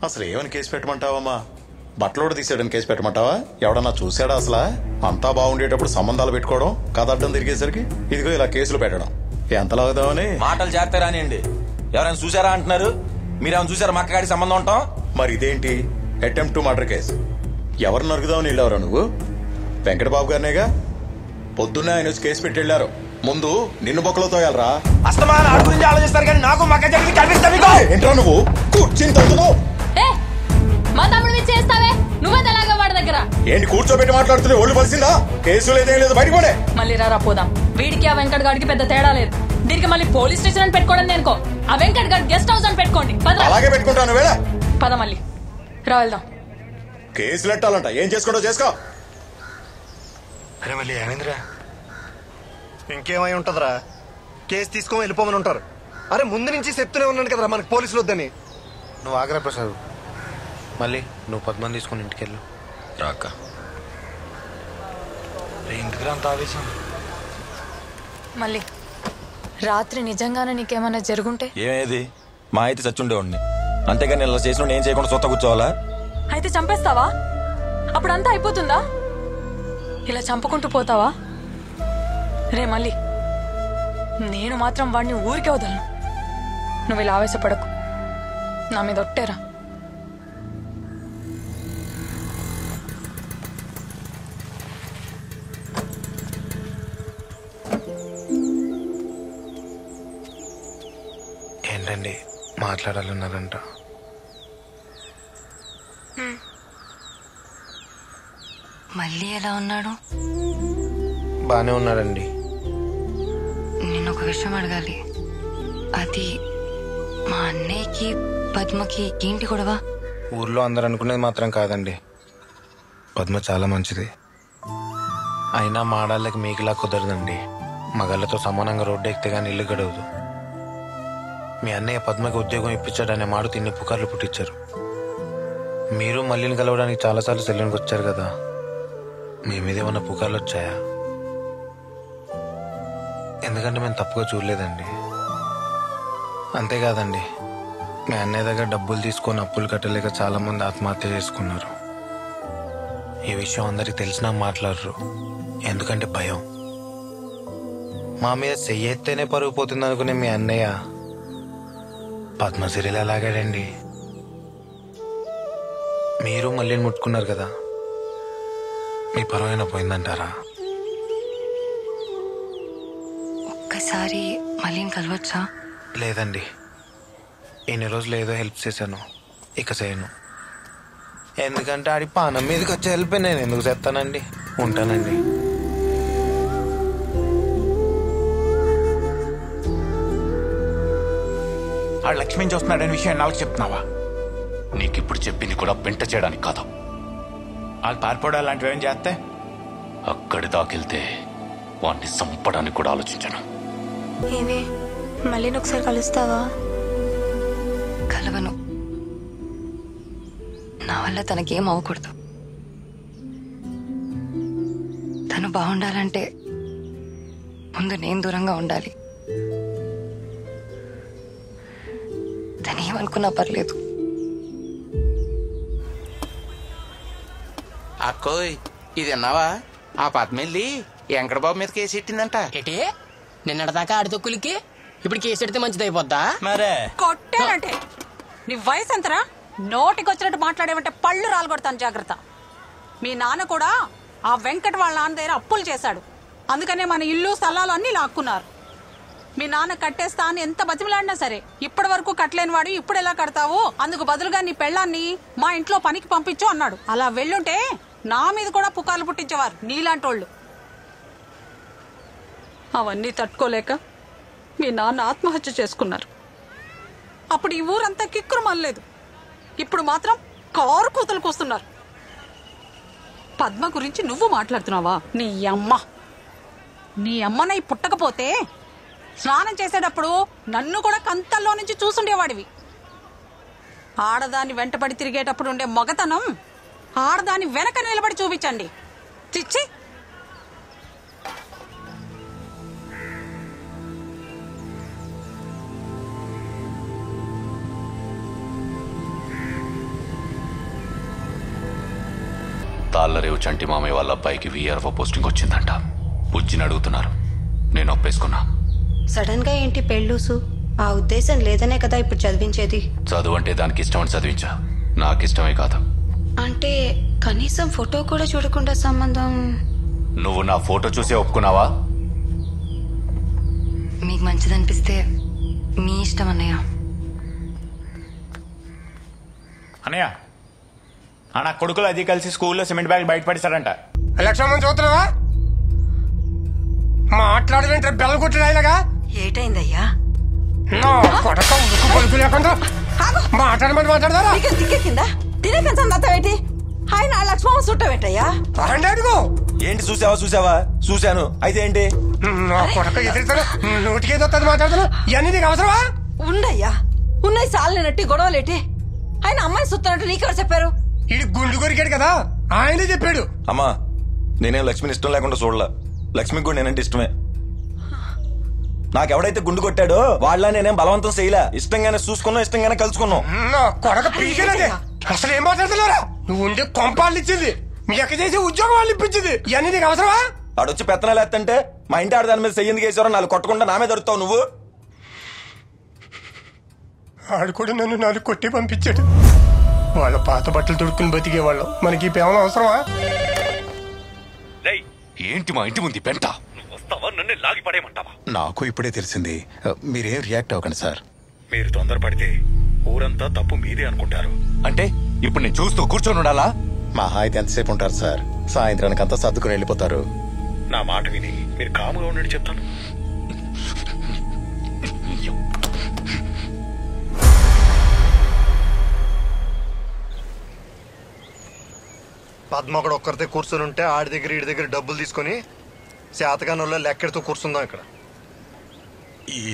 అసలు ఏమని కేసు పెట్టమంటావమ్మా? బట్టలోడు తీసేయడానికి కేసు పెట్టమంటావా? ఎవడన్నా చూసాడా అసలు? అంతా బాగుండేటప్పుడు సంబంధాలు పెట్టుకోవడం, కథ అడ్డం తిరిగేసరికి ఇదిగో ఇలా కేసులు పెట్టడం ఎంతలాగుదామని. మాటలు చేస్తారా అండి? ఎవరైనా చూసారా అంటున్నారు? మీరేమైనా చూసారా మా అక్కగాడి సంబంధం ఉంటాం? మరి ఇదేంటి అటెంప్ట్ టు మర్డర్ కేసు? ఎవరు నరుగుదామని వెళ్ళావరా నువ్వు? వెంకటబాబు గారినేగా. పొద్దున్నే ఆయన వచ్చి కేసు పెట్టి వెళ్ళారు. ముందు నిన్ను బొక్కలో తోయాలరా. అస్తమాన ఆడు గురించి ఆలోచిస్తారు కానీ నాకు మక్క జరిగి కనిపిస్తాను. ఏంట్రా నువ్వు కూర్చుని తగ్గుతున్నావు? మా తమ్ముడు చేస్తావే నువ్వెంత ఎలాగా వాడి దగ్గర ఏంటి కూర్చోబెట్టి మాట్లాడుతున్నావు? ఒళ్ళు పలిసిందా? కేసు లేదేం లేదు, బయటకోడే. మళ్ళీ రారా పోదాం. వీడికి ఆ వెంకట్ గాడికి పెద్ద తేడా లేదు. దీనికి మళ్ళీ పోలీస్ స్టేషన్ అని పెట్టుకోవడం నేనుకో. ఆ వెంకట్ గాడి గెస్ట్ హౌస్ అని పెట్టుకోండి. అలాగే పెట్టుకుంటాను. వేళ పద మళ్ళీ రా వెళ్దాం. కేసులు ఎట్టాలంట, ఏం చేసుకోవడం చేసుకో. అరే మళ్ళీ ఏమైందిరా? ఇంకేమై ఉంటదిరా, కేసు తీసుకొని వెళ్ళిపోమని ఉంటారు. అరే ముందు నుంచి చెప్తూనే ఉన్నాను కదరా మనకు పోలీసులు వద్దని. నువ్వు ఆగ్రా ప్రసాద్. మళ్ళీ నువ్వు పద్మని తీసుకుని ఇంటికి వెళ్ళు. రాక ఇంటికి అంత ఆవేశం. మళ్ళీ రాత్రి నిజంగానే నీకేమైనా జరుగుంటే? ఏమేది మా అయితే చచ్చుండేవాడిని, అంతేగాని ఇలా చేసిన ఏం చేయకుండా సొత్త కూర్చోవాలా? అయితే చంపేస్తావా? అప్పుడంతా అయిపోతుందా? ఇలా చంపుకుంటూ పోతావా? రే మళ్ళీ నేను మాత్రం వాడిని ఊరికే వదలను. నువ్వు ఇలా ఆవేశపడకు, నా మీద ఒట్టేరా. ఏంటండి మాట్లాడాలన్నారంట? మళ్ళీ ఎలా ఉన్నాడు? బానే ఉన్నాడండి. నేను ఒక విషయం అడగాలి. అది మా అన్నయ్యకి పద్మకి ఏంటి గొడవ? ఊర్లో అందరు అనుకునేది మాత్రం కాదండి. పద్మ చాలా మంచిది. అయినా మాడాళ్ళకి మీకులా కుదరదండి. మగాళ్ళతో సమానంగా రోడ్డు ఎక్కితే గానీ ఇల్లు గడవదు. మీ అన్నయ్య పద్మకి ఉద్యోగం ఇప్పించాడనే మాట తిన్ని పుకార్లు పుట్టించారు. మీరు మళ్ళీని కలవడానికి చాలాసార్లు సెల్లునికి వచ్చారు కదా, మీ మీద ఏమన్నా పుకార్లు వచ్చాయా? ఎందుకంటే మేము తప్పుగా చూడలేదండి. అంతేకాదండి, మీ అన్నయ్య దగ్గర డబ్బులు తీసుకొని అప్పులు కట్టలేక చాలా మంది ఆత్మహత్య చేసుకున్నారు. ఈ విషయం అందరికి తెలిసినా మాట్లాడరు, ఎందుకంటే భయం. మా మీద చెయ్యెత్తేనే పరుగు పోతుంది అనుకునే మీ అన్నయ్య పద్మశ్రీలు ఎలాగాడండి? మీరు మళ్ళీ ముట్టుకున్నారు కదా, మీ పరమైన పోయిందంటారా? ఒక్కసారి మళ్ళీ కలవచ్చా? లేదండి, ఇన్ని రోజులు ఏదో హెల్ప్ చేశాను, ఇక చేయను. ఎందుకంటే ఆడి పానం మీదకి వచ్చే హెల్ప్ నేను ఎందుకు చేస్తానండి. ఉంటానండి. ఆ లక్ష్మిని చూస్తున్నాడని విషయం నాకు చెప్తున్నావా? నీకిప్పుడు చెప్పింది కూడా పెంట చేయడానికి కాదు. వాళ్ళు పారిపోవడం లాంటివి ఏం చేస్తే అక్కడి దాకెళ్తే వాడిని చంపడానికి కూడా ఆలోచించను. ఏమే మళ్ళీ ఒకసారి కలుస్తావా? కలవను. నా వల్ల తనకేం అవ్వకూడదు. తను బాగుండాలంటే ముందు నేను దూరంగా ఉండాలి. తనేమనుకున్నా పర్లేదు. అక్కోయ్, ఇది అన్నావా? ఆ పద్మెల్లి వెంకటబాబు మీద కేసు ఎట్టిందంట. ఏటి నిన్నటిదాకా ఆడితొక్కులకి ఇప్పుడు కేసు ఎడితే మంచిది అయిపోద్దా? మరే కొట్టానంటే నీ వయసు ఎంతరా? నోటికి వచ్చినట్టు మాట్లాడేవంటే పళ్ళు రాలగొడతాను, జాగ్రత్త. మీ నాన్న కూడా ఆ వెంకట వాళ్ళ నాన్న దగ్గర అప్పులు చేశాడు. అందుకనే మన ఇల్లు స్థలాలు అన్ని లాక్కున్నారు. మీ నాన్న కట్టేస్తా అని ఎంత బతిమలాడినా సరే ఇప్పటి వరకు కట్టలేని వాడు ఇప్పుడు ఎలా కడతావు? అందుకు బదులుగా నీ పెళ్ళాన్ని మా ఇంట్లో పనికి పంపించు అన్నాడు. అలా వెళ్ళుంటే నా మీద కూడా పుకార్లు పుట్టించేవారు నీలాంటోళ్ళు. అవన్నీ తట్టుకోలేక మీ నాన్న ఆత్మహత్య చేసుకున్నారు. అప్పుడు ఈ ఊరంతా కిక్కురు మళ్ళలేదు. ఇప్పుడు మాత్రం కారు కూతలకు వస్తున్నారు. పద్మ గురించి నువ్వు మాట్లాడుతున్నావా? నీ అమ్మనై పుట్టకపోతే స్నానం చేసేటప్పుడు నన్ను కూడా కంతల్లో నుంచి చూసుండేవాడివి. ఆడదాన్ని వెంటపడి తిరిగేటప్పుడు ఉండే మగతనం ఆడదాన్ని వెనక నిలబడి చూపించండి. చిచ్చి, తాళ్ళరేవు చంటి మామయ్య వాళ్ళ అబ్బాయికి వీఆర్ఓ పోస్టింగ్ వచ్చిందంట. బుజ్జిని అడుగుతున్నారు. నేను ఒప్పేసుకున్నా. సడన్ గా ఏంటి పెళ్ళూసు? ఆ ఉద్దేశం లేదనే కదా ఇప్పుడు చదివించేది. చదువు అంటే దానికి ఇష్టమని చదివించా. నాకు ఇష్టమే కాదు. అంటే కనీసం ఫోటో కూడా చూడకుండా సంబంధం? నువ్వు నా ఫోటో చూసే ఒప్పుకున్నావా? మీకు మంచిదనిపిస్తే మీ ఇష్టం అన్నయ్య. అన్నయ్య, నా కొడుకులు అది కలిసి స్కూల్లో సిమెంట్ బ్యాగ్ బయట పడేశారంట. లక్ష్మణ్ చూస్తున్నావా? మాట్లాడవేంటే బెల్ల కొట్టినాయిలాగా. ఏటైందయ్యా? నా కొడక ఉడుకు పలుకు లేకుండా మాట్లాడమని మాట్లాడదారా? దిక్కెక్కిందా? తినేకండి. ఆయన లక్ష్మణ చుట్టవేటయ్యా? అడుగు. ఏంటి చూసావా? చూశాను. అయితే ఏంటి? నా కొడక ఎదురుతాడు. నోటికేదో మాట్లాడుతున్నా. ఇవన్నీ నీకు అవసరమా? ఉండయ్యా, ఉన్నాయి సాలనట్టి గొడవలేటి. ఆయన అమ్మాయి సుత్తనట్టు నీకెవరు చెప్పారు? ఇది గుండు కొరికాడు కదా, ఆయనే చెప్పాడు. అమ్మా, నేనేం లక్ష్మిని ఇష్టం లేకుండా చూడలా. లక్ష్మికి కూడా నేనంటే ఇష్టమే. నాకెవడైతే గుండు కొట్టాడో వాళ్ళ నేనేం బలవంతం చేయలే. ఇష్టంగానే చూసుకున్నాం, ఇష్టంగానే కలుసుకున్నాం. నా కొడక పీకేనదే. అసలు ఏం మాట్లాడుతున్నారా? నువ్వు ఉండే కొంపాలు ఇచ్చింది, మీ అక్క చేసే ఉద్యోగం వాళ్ళు ఇప్పించింది. ఇవన్నీ నీకు అవసరమా? ఆడొచ్చి పెత్తనాలు ఎత్తంటే మా ఇంటి ఆడదాని మీద చెయ్యింది వేసారో నాలుగు కొట్టకుండా నా మీద దొరుకుతావు నువ్వు. ఆడు కూడా నన్ను నాలుగు కొట్టి పంపించాడు. వాళ్ళ పాత బట్టలు తొడుక్కుని బతికేవాళ్ళం. మనకి ఈ పేమలు అవసరమా? ఏంటి మా ఇంటి ముందు పెంట? వస్తావా? నన్ను లాగి పడేయమంటావా? నాకు ఇప్పుడే తెలిసింది. మీరేం రియాక్ట్ అవ్వకండి సార్. మీరు తొందరపడితే ఊరంతా తప్పు మీదే అనుకుంటారు. అంటే ఇప్పుడు నేను చూస్తూ కూర్చొని ఉండాలా? మహా అయితే ఎంతసేపు ఉంటారు సార్? సాయంత్రానికి అంతా సర్దుకుని వెళ్ళిపోతారు. నా మాట విని మీరు కాముగా ఉండండి చెప్తాను. పద్మ ఒకడు ఒక్కరితే కూర్చొని ఉంటే ఆడి దగ్గర ఈడి దగ్గర డబ్బులు తీసుకొని శాతకానంలో లెక్కెడుతూ కూర్చుందాం ఇక్కడ. ఈ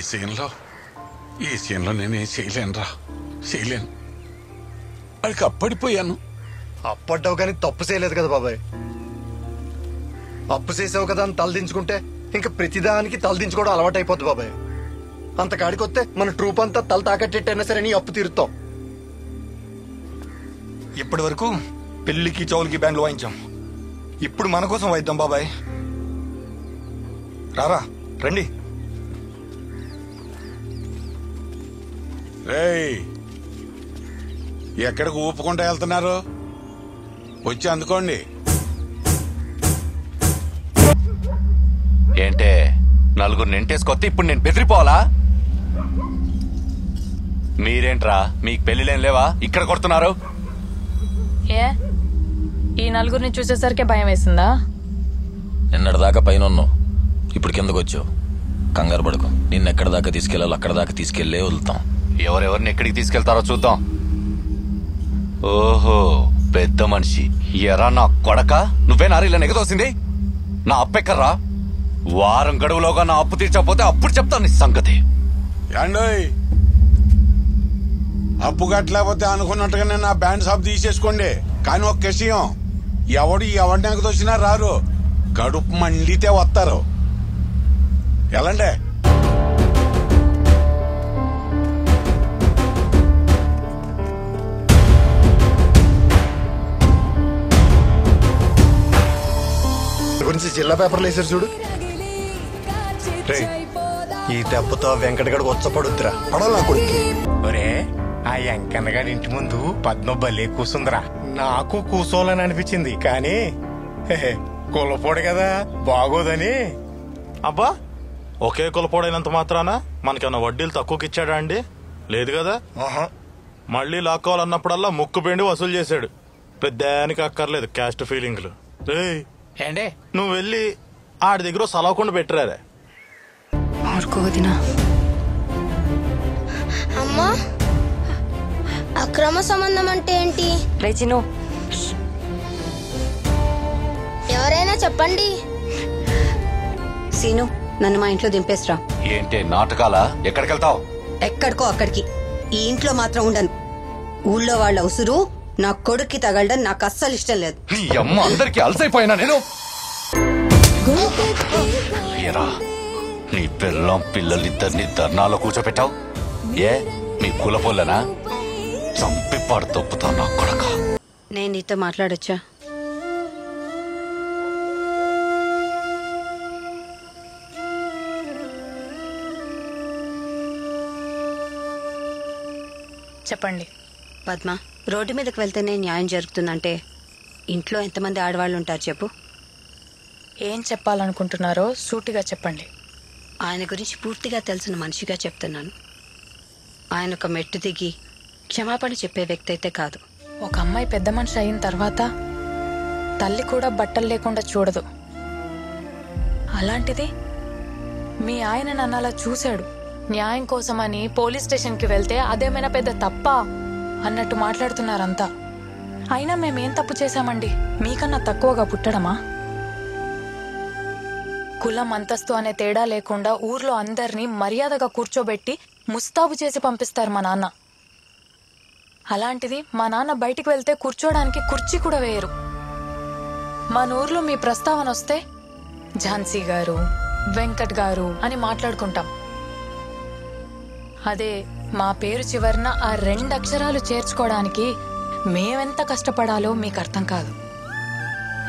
సీన్లో నేనేం చేయలేనురా. చేయలేను. వాడికి అప్పడిపోయాను. అప్పడ్డావు కానీ తప్పు చేయలేదు కదా బాబాయ్. అప్పు చేసావు కదా అని తలదించుకుంటే ఇంకా ప్రతిదానికి తలదించుకోవడం అలవాటు అయిపోద్ది బాబాయ్. అంత కాడికొస్తే మన ట్రూప్ అంతా తల తాకట్టేట్టయినా సరే నీ అప్పు తీరుతాం. ఇప్పటి వరకు పెళ్లికి చౌలికి బ్యాండ్లు వాయించాం. ఇప్పుడు మన కోసం వాయిద్దాం బాబాయ్. రారా, రండి. రేయ్, ఎక్కడికి ఊపుకుంటా వెళ్తున్నారు? వచ్చి అందుకోండి. ఏంటే నలుగురు నింటేసుకొస్తే ఇప్పుడు నేను బెదిరిపోవాలా? మీరేంట్రా మీకు పెళ్లిలేం లేవా? ఇక్కడ కొడుతున్నారు. ఏ ఈ నలుగురిని చూసేసరికి భయం వేసిందా? నిన్నటిదాకా పైన ఉన్నావు, ఇప్పుడు కిందకు వచ్చావు. కంగారు పడుకో, నిన్నెక్కడి దాకా తీసుకెళ్ళాలో అక్కడ దాకా తీసుకెళ్లే వదులుతాం. ఎవరెవరిని ఎక్కడికి తీసుకెళ్తారో చూద్దాం. ఓహో పెద్ద మనిషి ఎరా నా కొడక, నువ్వే నారీలా నెగదోసింది. నా అప్పెక్కర్రా, వారం గడువులోగా నా అప్పు తీర్చకపోతే అప్పుడు చెప్తాను నీ సంగతి. ఏండోయ్ అప్పు కట్టలేకపోతే అనుకున్నట్టుగానే నా బ్యాండ్ షాప్ తీసేసుకోండి. కానీ ఒక విషయం, ఎవడిని ఎగదోసినా రారు, కడుపు మండితే వస్తారు. ఎలాండే గురించి జిల్లా పేపర్లు వేసారు చూడు. ఈ దెబ్బతో వెంకటగడికి వచ్చపడుద్దిరా, పడాలి నా కొడుకు. ఒరే ఆ వెంకన్నగారి ఇంటి ముందు పద్మ భలే కూసుందిరా. నాకు కూసోలని అనిపించింది, కానీ కులపోడు కదా బాగోదని. అబ్బా ఒకే కులపోడైనంత మాత్రాన మనకేమన్నా వడ్డీలు తక్కువకి ఇచ్చాడా అండి? లేదు కదా. మళ్ళీ లాక్కోవాలన్నప్పుడల్లా ముక్కు పిండి వసూలు చేశాడు. పెద్దానికి అక్కర్లేదు క్యాస్ట్ ఫీలింగ్లు. ఏండే నువ్వు వెళ్ళి ఆడి దగ్గర సలవకుండా పెట్టరారే. అమ్మా అక్రమ సంబంధం అంటే ఏంటి? రేచిను ఎవరైనా చెప్పండి. సీను నన్ను మా ఇంట్లో దింపేస్రా. ఏంటి నాటకాలా? ఎక్కడికెళ్తావు? ఎక్కడికో అక్కడికి. ఈ ఇంట్లో మాత్రం ఉండను. ఊళ్ళో వాళ్ళ ఉసురు నా కొడుక్కి తగలడం నాకు అస్సలు ఇష్టం లేదు. నీ అమ్మ అందరికి అలసైపోయినా నేను. ఏరా నీ పిల్లం పిల్లలిద్దరిని ధర్నాలో కూర్చోపెట్టావు. ఏ మీ కులపోలేనా? చంపి పాడు తప్పుతా నా కొడక. నేను నీతో మాట్లాడొచ్చా? చెప్పండి. పద్మ, రోడ్డు మీదకి వెళ్తేనే న్యాయం జరుగుతుందంటే ఇంట్లో ఎంతమంది ఆడవాళ్ళు ఉంటారు చెప్పు? ఏం చెప్పాలనుకుంటున్నారో సూటిగా చెప్పండి. ఆయన గురించి పూర్తిగా తెలిసిన మనిషిగా చెప్తున్నాను. ఆయన ఒక మెట్టు దిగి క్షమాపణ చెప్పే వ్యక్తి అయితే కాదు. ఒక అమ్మాయి పెద్ద మనిషి అయిన తర్వాత తల్లి కూడా బట్టలు లేకుండా చూడదు. అలాంటిది మీ ఆయన నన్ను అలా చూశాడు. న్యాయం కోసమని పోలీస్ స్టేషన్కి వెళ్తే అదేమైనా పెద్ద తప్పా అన్నట్టు మాట్లాడుతున్నారంతా. అయినా మేమేం తప్పు చేశామండి? మీకన్నా తక్కువగా పుట్టడమా? కులం అంతస్తు అనే తేడా లేకుండా ఊర్లో అందరినీ మర్యాదగా కూర్చోబెట్టి ముస్తాబు చేసి పంపిస్తారు మా నాన్న. అలాంటిది మా నాన్న బయటికి వెళ్తే కూర్చోడానికి కుర్చీ కూడా వేయరు. మన ఊర్లో మీ ప్రస్తావన వస్తే ఝాన్సీ గారు, వెంకట్ గారు అని మాట్లాడుకుంటాం. అదే మా పేరు చివరన ఆ 2 అక్షరాలు చేర్చుకోవడానికి మేమెంత కష్టపడాలో మీకు అర్థం కాదు.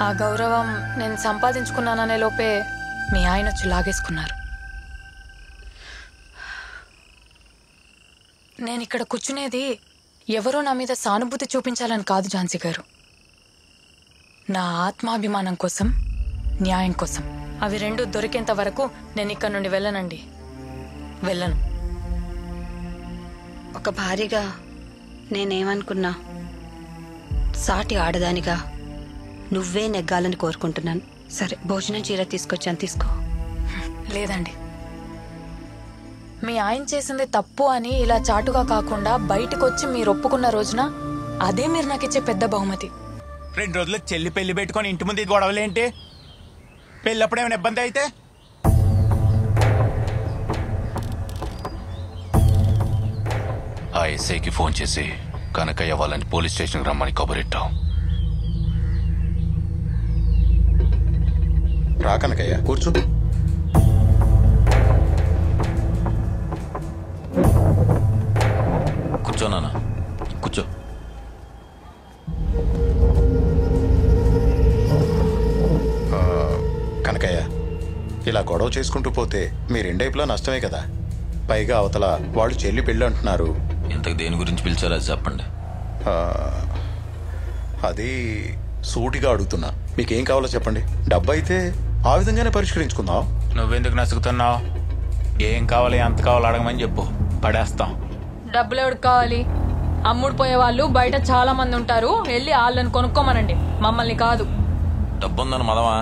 ఆ గౌరవం నేను సంపాదించుకున్నాననే లోపే మీ ఆయన వచ్చి లాగేసుకున్నారు. నేను ఇక్కడ కూర్చునేది ఎవరో నా మీద సానుభూతి చూపించాలని కాదు ఝాన్సీ గారు. నా ఆత్మాభిమానం కోసం, న్యాయం కోసం. అవి 2 దొరికేంత వరకు నేను ఇక్కడ నుండి వెళ్ళనండి, వెళ్ళను. ఒక భార్యగా నేనేమనుకున్నా సాటి ఆడదానిగా నువ్వే నెగ్గాలని కోరుకుంటున్నాను. సరే, భోజనం చీర తీసుకొచ్చాను, తీసుకో. లేదండి, మీ ఆయన చేసింది తప్పు అని ఇలా చాటుగా కాకుండా బయటకు వచ్చి మీరు ఒప్పుకున్న రోజున అదే మీరు నాకు ఇచ్చే పెద్ద బహుమతి. 2 రోజులు చెల్లి పెళ్లి పెట్టుకొని ఇంటి ముందు గొడవలేంటి? పెళ్ళప్పుడు ఏమైనా ఇబ్బంది అయితే? ఆ ఎస్ఐకి ఫోన్ చేసి కనకయ్య వాళ్ళని పోలీస్ స్టేషన్కి రమ్మని కబురెట్టాం. రా కనకయ్య, కూర్చో. కూర్చో నాన్న, కూర్చో. కనకయ్య, ఇలా గొడవ చేసుకుంటూ పోతే మీ రెండైపులా నష్టమే కదా. పైగా అవతల వాళ్ళు చెల్లి పెళ్ళి అంటున్నారు. ఇంతకు దేని గురించి పిలిచారో అది చెప్పండి. అది సూటిగా అడుగుతున్నా, మీకేం కావాలో చెప్పండి. డబ్బు అయితే ఆ విధంగానే పరిష్కరించుకుందాం. నువ్వెందుకు నసుకుతున్నావు? ఏం కావాలి, ఎంత కావాలో అడగమని చెప్పు, పడేస్తాం. డబ్బులు ఎవరికి కావాలి? అమ్ముడు పోయే వాళ్ళు బయట చాలా మంది ఉంటారు, వెళ్ళి వాళ్ళని కొనుక్కోమనండి, మమ్మల్ని కాదు. డబ్బుందని మదమా?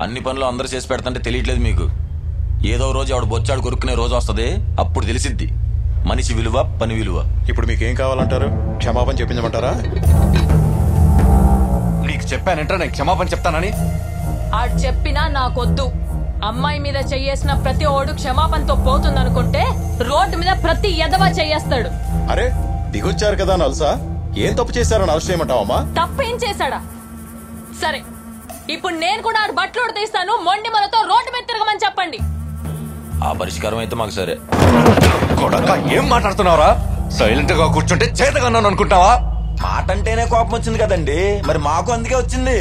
అన్ని పనులు అందరూ చేసి పెడతంటే తెలియట్లేదు మీకు. ఏదో రోజు ఆవిడ బొచ్చాడు కొరుక్కునే రోజు వస్తుంది, అప్పుడు తెలిసిద్ది మనిషి విలువ, పని విలువ. ఇప్పుడు మీకేం కావాలంటారు? క్షమాపణ చెప్పించమంటారా? నీకు చెప్పానంటే నేను క్షమాపణ చెప్తానని. ఆడు చెప్పినా నాకొద్దు. అమ్మాయి మీద చెయ్యేసిన ప్రతి ఓడు క్షమాపణతో పోతుందనుకుంటే రోడ్డు మీద ప్రతి ఎదవ చెయ్యేస్తాడు. అరే దిగొచ్చారు కదా నల్సా, ఏం తప్పు చేశారని అరెస్ట్ చేయమంటావమ్మా? తప్పేం చేశాడా? సరే, ఇప్పుడు నేను కూడా ఆడు బట్టలు తీస్తాను, మొండి మనతో రోడ్డు మీద తిరగమని చెప్పండి. ఆ పరిష్కారం అయితే మాకు సరే. ఏం మాట్లాడుతున్నావురా? సైలెంట్ గా కూర్చుంటే చేతగన్నాను అనుకుంటావా? మాట అంటేనే కోపం వచ్చింది కదండి, మరి మాకు అందుకే వచ్చింది.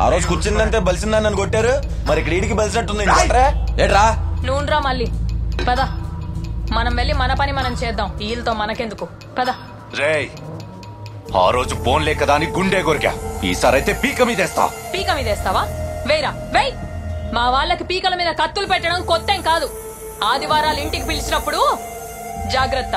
ఆ రోజు కూర్చుందంటే బలిసిందని నన్ను కొట్టారు, మరి ఇక్కడ ఈడికి బలిసినట్టుంది. ఏట్రా నూనెరా మళ్ళీ పద, మనం వెళ్ళి మన పని మనం చేద్దాం, వీళ్ళతో మనకెందుకు, పద. రేయ్, ఆ రోజు ఫోన్ లేకదా అని గుండె కొరికా, ఈసారైతే పీక మీదేస్తా. పీక మీద వేస్తావా? వేయరా, వేయ్. మా వాళ్ళకి పీకల మీద కత్తులు పెట్టడం కొత్తేం కాదు. ఆదివారాలు ఇంటికి పిలిచినప్పుడు జాగ్రత్త.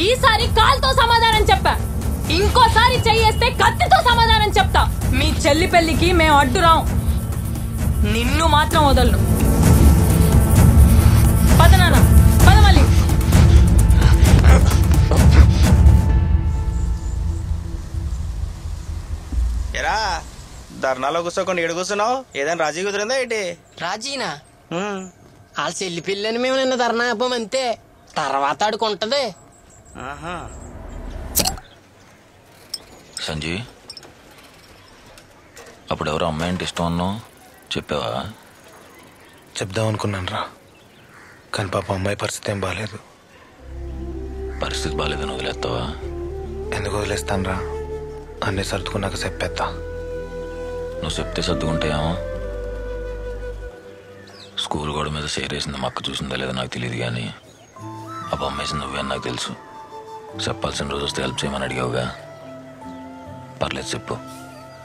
ఈసారి కాల్తో సమాధానం చెప్పా, ఇంకోసారి చెయ్యేస్తే కత్తితో సమాధానం చెప్తా. మీ చెల్లి పెళ్లికి మేము అడ్డురాం, నిన్ను మాత్రం వదలను. పద నాన్న, పద మళ్ళీ. ఎరా ధర్నాలో కూర్చోకుండా ఏడు కూర్చున్నావు, ఏదైనా రాజీ కుదిరిందా ఏంటి? రాజీనా? వాళ్ళ చెల్లి పిల్లని మేము నిన్న ధర్నా ఆపామంతే, తర్వాత ఆడుకుంటది. సంజయ్, అప్పుడు ఎవరో అమ్మాయి అంటే ఇష్టం అన్నావు, చెప్పావా? చెప్దాం అనుకున్నాను రా, కానీ పాప అమ్మాయి పరిస్థితి ఏం బాగాలేదు. పరిస్థితి బాగాలేదని వదిలేస్తావా? ఎందుకు వదిలేస్తాను రా, అన్నీ సర్దుకున్నాక చెప్పేస్తా. నువ్వు చెప్తే సర్దుకుంటాయేమో. స్కూల్ గోడ మీద సేరేసింది మా అక్క చూసిందా లేదా నాకు తెలియదు, కానీ ఆ బొమ్మేసింది నువ్వే అని నాకు తెలుసు. చెప్పాల్సిన రోజు వస్తే హెల్ప్ చేయమని అడిగావుగా, పర్లేదు చెప్పు,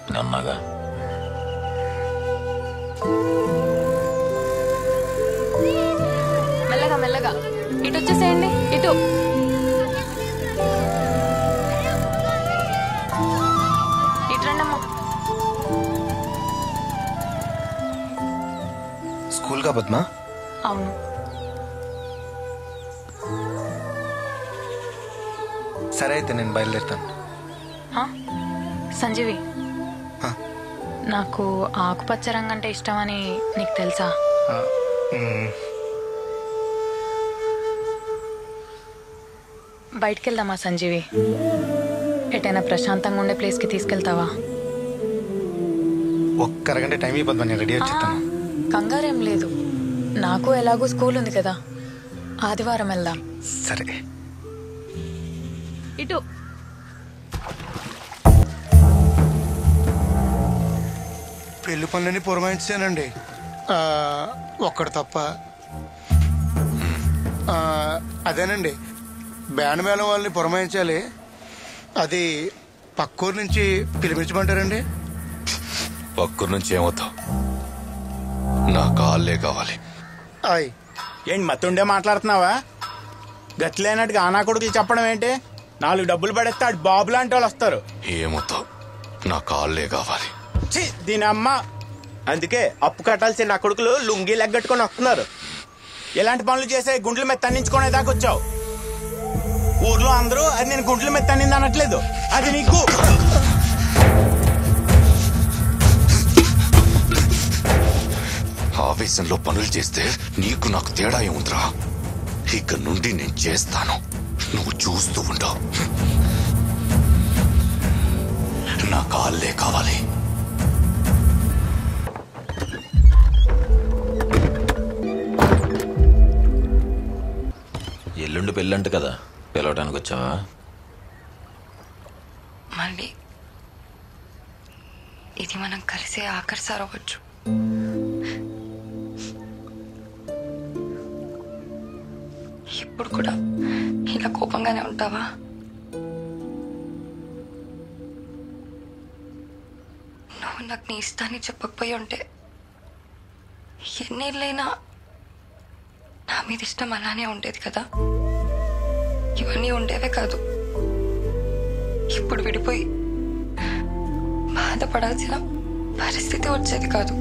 నేను అన్నాగా. మెల్లగా మెల్లగా ఇటు వచ్చేసేయండి, ఇటు. ఇటు రండమ్మా. స్కూల్ కా పద్మా? అవును. సరే అయితే నేను బయలుదేరుతాను. సంజీవి, నాకు ఆకుపచ్చ రంగు అంటే ఇష్టమని నీకు తెలుసా? బయటికి వెళ్దామా సంజీవి? ఎటైనా ప్రశాంతంగా ఉండే ప్లేస్కి తీసుకెళ్తావా? ఒక్క అరగంట టైం ఇవ్వద్దు, నేను రెడీ వచ్చేస్తాను. కంగారేం లేదు, నాకు ఎలాగో స్కూల్ ఉంది కదా, ఆదివారం వెళ్దాం. సరే. ఇటు. పెళ్లి పనులన్నీ పురమాయించానండి, ఒక్కడు తప్ప. అదేనండి, బ్యాండ్ మేళం వాళ్ళని పురమాయించాలి, అది పక్కూరు నుంచి పిలిపించమంటారండి? పక్కూరు నుంచి ఏమవుతావు? నా కాళ్ళే కావాలి. ఏంటి మత్తుండే మాట్లాడుతున్నావా? గట్లేనట్టుగా ఆనా కొడుకులు చెప్పడం ఏంటి? 4 డబ్బులు పడేస్తే ఆడు బాబు లాంటి వాళ్ళు వస్తారు. ఏమవుతావు? నా కాళ్ళే కావాలి. దీని అమ్మ, అందుకే అప్పు కట్టాల్సిన నా కొడుకులు లుంగి లెగ్గట్టుకొని వస్తున్నారు. ఎలాంటి పనులు చేసే గుండ్ల మీద తన్నించుకునే దాకా వచ్చావు. ఊర్లో అందరూ అది నేను గుండ్ల మీద తన్నింది అనట్లేదు, అది నీకు. ఆవేశంలో పనులు చేస్తే నీకు నాకు తేడా ఏముందిరా? ఇక నుండి నేను చేస్తాను, నువ్వు చూస్తూ ఉండవు. నా కాళ్ళే కావాలి. ఎల్లుండి పెళ్ళంట కదా, పిలవటానికి వచ్చావా? మళ్ళీ ఇది మనం కలిసే ఆఖరిసారి అవ్వచ్చు. ఇప్పుడు కూడా ఇలా కోపంగానే ఉంటావా? నువ్వు నాకు నీ ఇష్టాన్ని చెప్పకపోయి ఉంటే ఎన్నేళ్ళైనా నా మీద ఇష్టం అలానే ఉండేది కదా. ఇవన్నీ ఉండేవే కాదు. ఇప్పుడు విడిపోయి బాధపడాల్సిన పరిస్థితి వచ్చేది కాదు.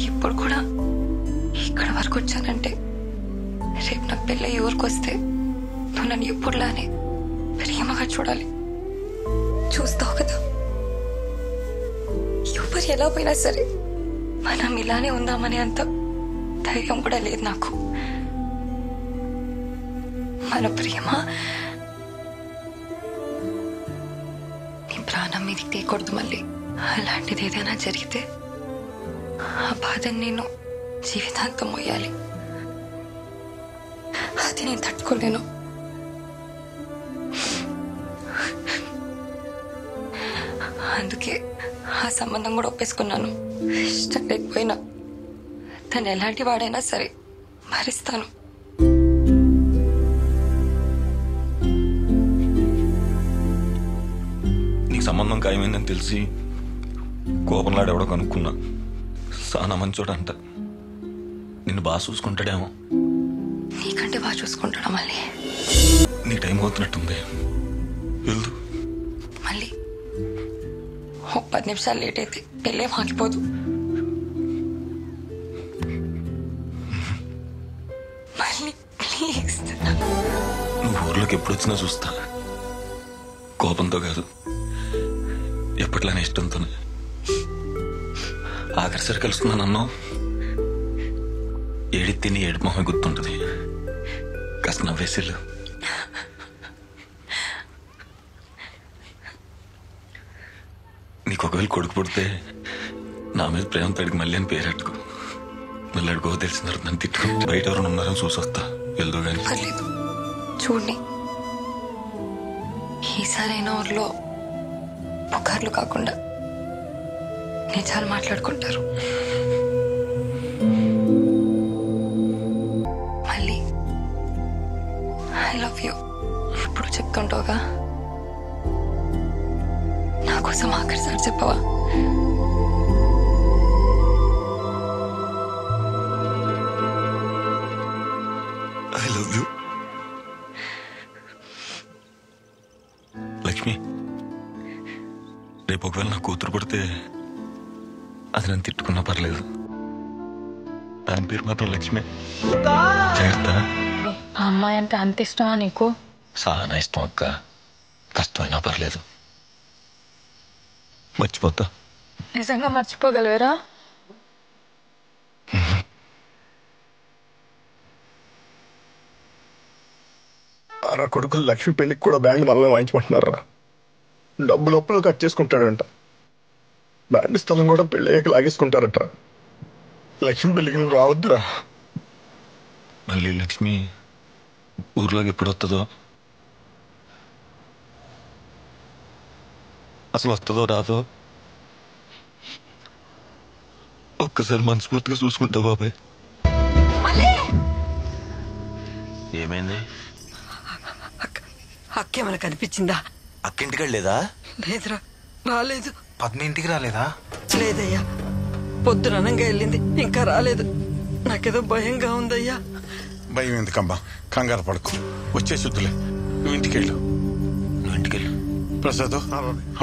ఇప్పుడు కూడా ఇక్కడ వరకు వచ్చానంటే రేపు నాకు పెళ్ళి ఊరికి వస్తే నువ్వు నన్ను ఎప్పుడులానే ప్రేమగా చూడాలి. చూస్తావు కదా, ఎవరు ఎలా పోయినా సరే మనం ఇలానే ఉందామని అంత ధైర్యం కూడా లేదు నాకు. మన ప్రేమ నీ ప్రాణం మీదకి తీయకూడదు మళ్ళీ. అలాంటిది ఏదైనా జరిగితే ఆ బాధని నేను జీవితాంతం మోయాలి. అది నేను తట్టుకోలేను. అందుకే ఆ సంబంధం కూడా ఒప్పేసుకున్నాను. ఇష్టం లేకపోయినా తను ఎలాంటి వాడైనా సరే భరిస్తాను. నీకు సంబంధం ఖాయమైందని తెలిసి కోపంలాడెవడో కనుక్కున్నా. సానా మంచోడంట. నిన్ను బాగా చూసుకుంటాడేమో. నీకంటే బాగా చూసుకుంటాడా మళ్ళీ? నీ టైం అవుతున్నట్టుంది, వెళ్దు. మళ్ళీ 10 నిమిషాలు లేట్ అయితే పెళ్ళేం ఆగిపోదు. మళ్ళీ ప్లీజ్. నువ్వు ఊర్లోకి ఎప్పుడు వచ్చినా చూస్తా. కోపంతో కాదు, ఎప్పట్లానే ఇష్టంతోనే. ఆఖరిసరి కలుసుకున్నానన్నో ఏడి తిని ఏడు మొహం గుర్తుంటుంది. కాస్త నవ్వేసిల్లు. నీకు ఒకవేళ కొడుకు పుడితే నా మీద ప్రేమ తడికి మళ్ళీ అని పేరెట్టుకో. మళ్ళీ అడుగో తెలిసిన తర్వాత నన్ను తిట్టుకుని బయట ఎవరైనా ఉన్నారని చూసొస్తా. వెళ్దు కానీ పర్లేదు, చూడండి. ఈసారైనా ఊర్లో పుకార్లు కాకుండా నిజాలు మాట్లాడుకుంటారు. మళ్ళీ ఐ లవ్ యూ ఎప్పుడు చెప్తుంటావుగా. నా కోసం ఆఖరిసారి చెప్పవా? I love you Lakshmi. రేపు ఒకవేళ నా కూతురు పడితే అది నన్ను తిట్టుకున్నా పర్లేదు. దాని పేరు మాత్రం లక్ష్మి. జాగ్రత్త. ఆ అమ్మాయి అంటే అంత ఇష్టమా నీకు? చాలా ఇష్టం అక్క. కష్టమైనా పర్లేదు, మర్చిపోతా. నిజంగా మర్చిపోగలవేరా? నా కొడుకులు లక్ష్మి పెళ్లికి కూడా బ్యాండ్ మనమే వాయించమంటున్నారా? డబ్బులు ఒప్పులు కట్ చేసుకుంటాడంట. బ్యాండ్ స్థలం కూడా పెళ్లి అయ్యాక లాగేసుకుంటారట. లక్ష్మి పెళ్లికి నువ్వు రావద్దురా. మళ్ళీ లక్ష్మి ఊర్లోకి ఎప్పుడు వస్తుందో, అసలు వస్తుందో రాదో ఒక్కసారి మనస్ఫూర్తిగా చూసుకుంటా బాబాయ్. ఏమైంది? అక్కేమైనా కనిపించిందా? అక్కింటికి వెళ్ళలేదా? లేదురా, రాలేదు. పద్మ ఇంటికి రాలేదా? లేదయ్యా, పొద్దుననంగా వెళ్ళింది, ఇంకా రాలేదు. నాకేదో భయంగా ఉందయ్యా. భయం ఎందుకమ్మా, కంగారు పడుకో. వచ్చే శుద్ధులే, నువ్వు ఇంటికెళ్ళు. నువ్వు ఇంటికెళ్ళు. ప్రసాద్,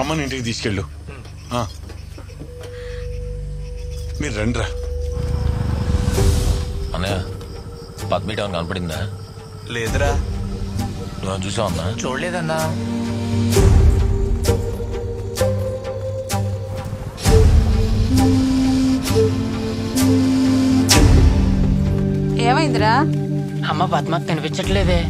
అమ్మని ఇంటికి తీసుకెళ్ళు. మీరు రండిరా. అన్నయ్య, పద్మ ఇటు కనపడిందా? లేదురా. నువ్వు చూసావు అన్నా? చూడలేదన్నా. ఏమైందిరా? అమ్మ పద్మకు కనిపించట్లేదే.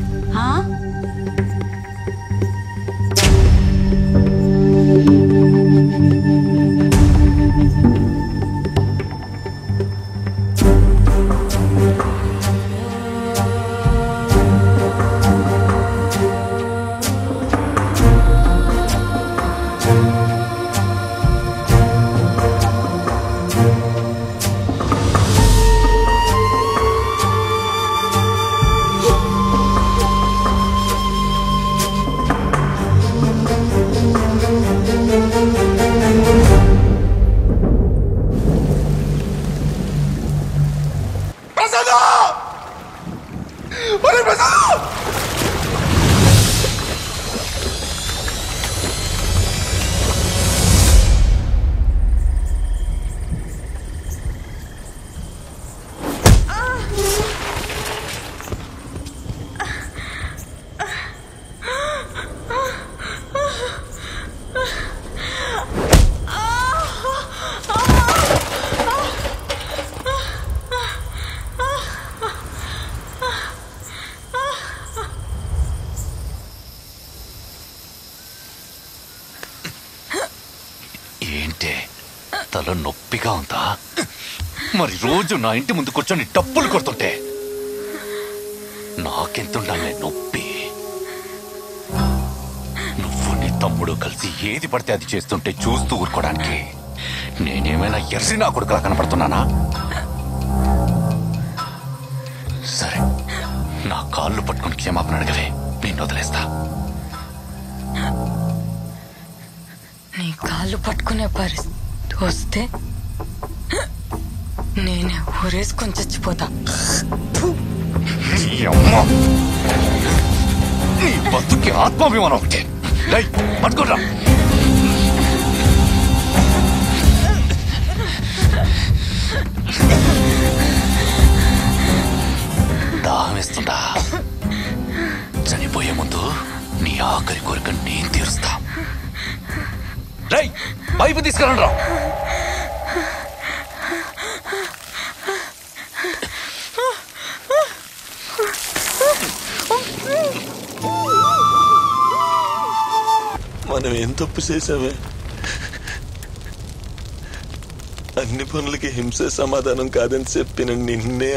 ప్రసాద్ ఒరే ప్రసాద్ ఏంటే తల నొప్పిగా ఉందా? మరి రోజు నా ఇంటి ముందు కూర్చొని డప్పులు కొడుతుంటే నాకెంతుండాలే నొప్పి. నువ్వు నీ తమ్ముడు కలిసి ఏది పడితే అది చేస్తుంటే చూస్తూ ఊరుకోవడానికి నేనేమైనా ఎర్రి నా కొడుకులా కనపడుతున్నానా? సరే, నా కాళ్ళు పట్టుకుని క్షమాపణ అడగవే, నేను వదిలేస్తా. నీ కాళ్ళు పట్టుకునే పరిస్థితి వస్తే నేనే ఊరేసుకొని చచ్చిపోతా. నీ బతుకి ఆత్మాభిమానం ఒకటే. పట్టుకోరా. దాహం వేస్తుందా? చనిపోయే ముందు నీ ఆఖరి కోరిక నేను తీరుస్తా. రై, పైపు తీసుకురండి రా. మనం ఏం తప్పు చేసామే? అన్ని పనులకి హింసే సమాధానం కాదని చెప్పిన నిన్నే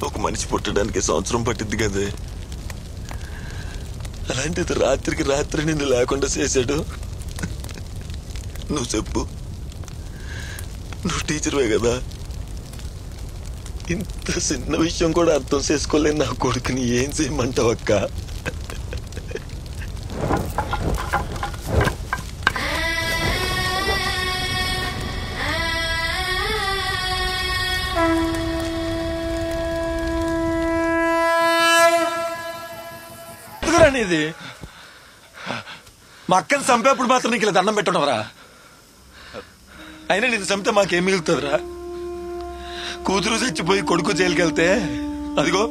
ఒక మనిషి పుట్టడానికి సంవత్సరం పట్టిద్ది కదే, అలాంటిది రాత్రికి రాత్రి నిన్ను లేకుండా చేశాడు. నువ్వు చెప్పు, నువ్వు టీచర్వే కదా, ఇంత చిన్న విషయం కూడా అర్థం చేసుకోలేని నా కొడుకుని ఏం చేయమంటావు అక్క? ఇది మా అక్కని చంపేప్పుడు మాత్రం నీకు ఇలా దండం పెట్టున్నావరా? అయినా నేను చంపితే మాకేం మిగులుతుందిరా? కూతురు చచ్చిపోయి కొడుకు జైలుకి వెళ్తే అదిగో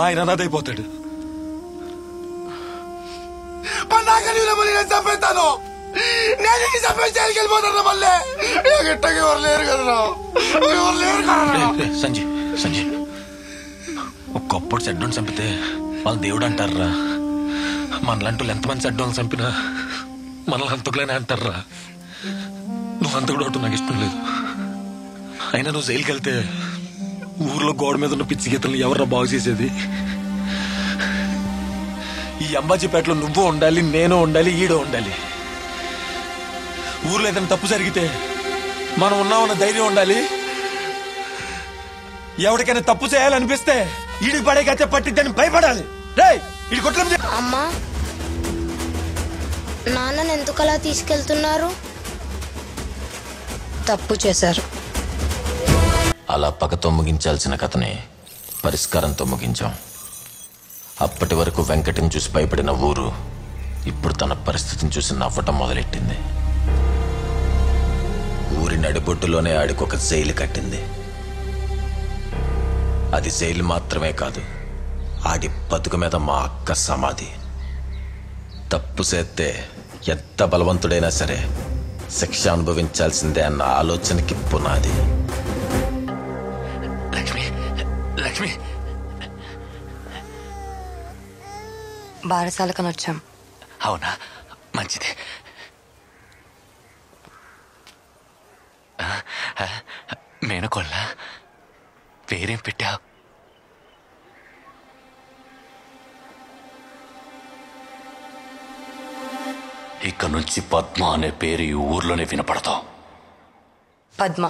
ఆయన అనాథైపోతాడు. చంపేస్తాను, నేను చంపే జైలుకి వెళ్ళిపోతాను. మళ్ళీ గిట్టకి ఎవరు లేరు కదరా, ఎవరు లేరు కదా. సంజయ్ సంజయ్, ఒకప్పుడు చెడ్డోని చంపితే వాళ్ళు దేవుడు అంటారా? మనలాంటి ఎంతమంది చెడ్డోళ్ళని చంపినా మనల్ని అంతకులేనే అంటారా? నువ్వు అంతకుడు అవటం నాకు ఇష్టం లేదు. అయినా నువ్వు జైలుకి వెళ్తే ఊర్లో గోడ మీద ఉన్న పిచ్చి గీతలను ఎవర్రా బాగు చేసేది? ఈ అంబాజీపేటలో నువ్వు ఉండాలి, నేను ఉండాలి, ఈడో ఉండాలి. ఊర్లో ఏదైనా తప్పు జరిగితే మనం ఉన్నామన్న ధైర్యం ఉండాలి. ఎవరికైనా తప్పు చేయాలనిపిస్తే ఈడికి పడే గచ్చ పట్టిద్దని భయపడాలి. అమ్మా, నాన్నని ఎందుకలా తీసుకెళ్తున్నారు? తప్పు చేశారు. అలా పగతో ముగించాల్సిన కథని పరిష్కారంతో ముగించాం. అప్పటి వరకు వెంకటని చూసి భయపడిన ఊరు ఇప్పుడు తన పరిస్థితిని చూసి నవ్వటం మొదలెట్టింది. ఊరి నడిబొడ్డులోనే ఆడికొక జైలు కట్టింది. అది జైలు మాత్రమే కాదు, ఆడి బతుకు మీద మా అక్క సమాధి. తప్పు చేస్తే ఎంత బలవంతుడైనా సరే శిక్ష అనుభవించాల్సిందే అన్న ఆలోచనకి పునాది. లక్ష్మి, లక్ష్మి, బారసాలకని వచ్చాం. అవునా, మంచిది. మేనకోళ్ళ పేరేం పెట్టావు? ఇక నుంచి పద్మ అనే పేరు ఈ ఊర్లోనే వినపడతావు. పద్మ.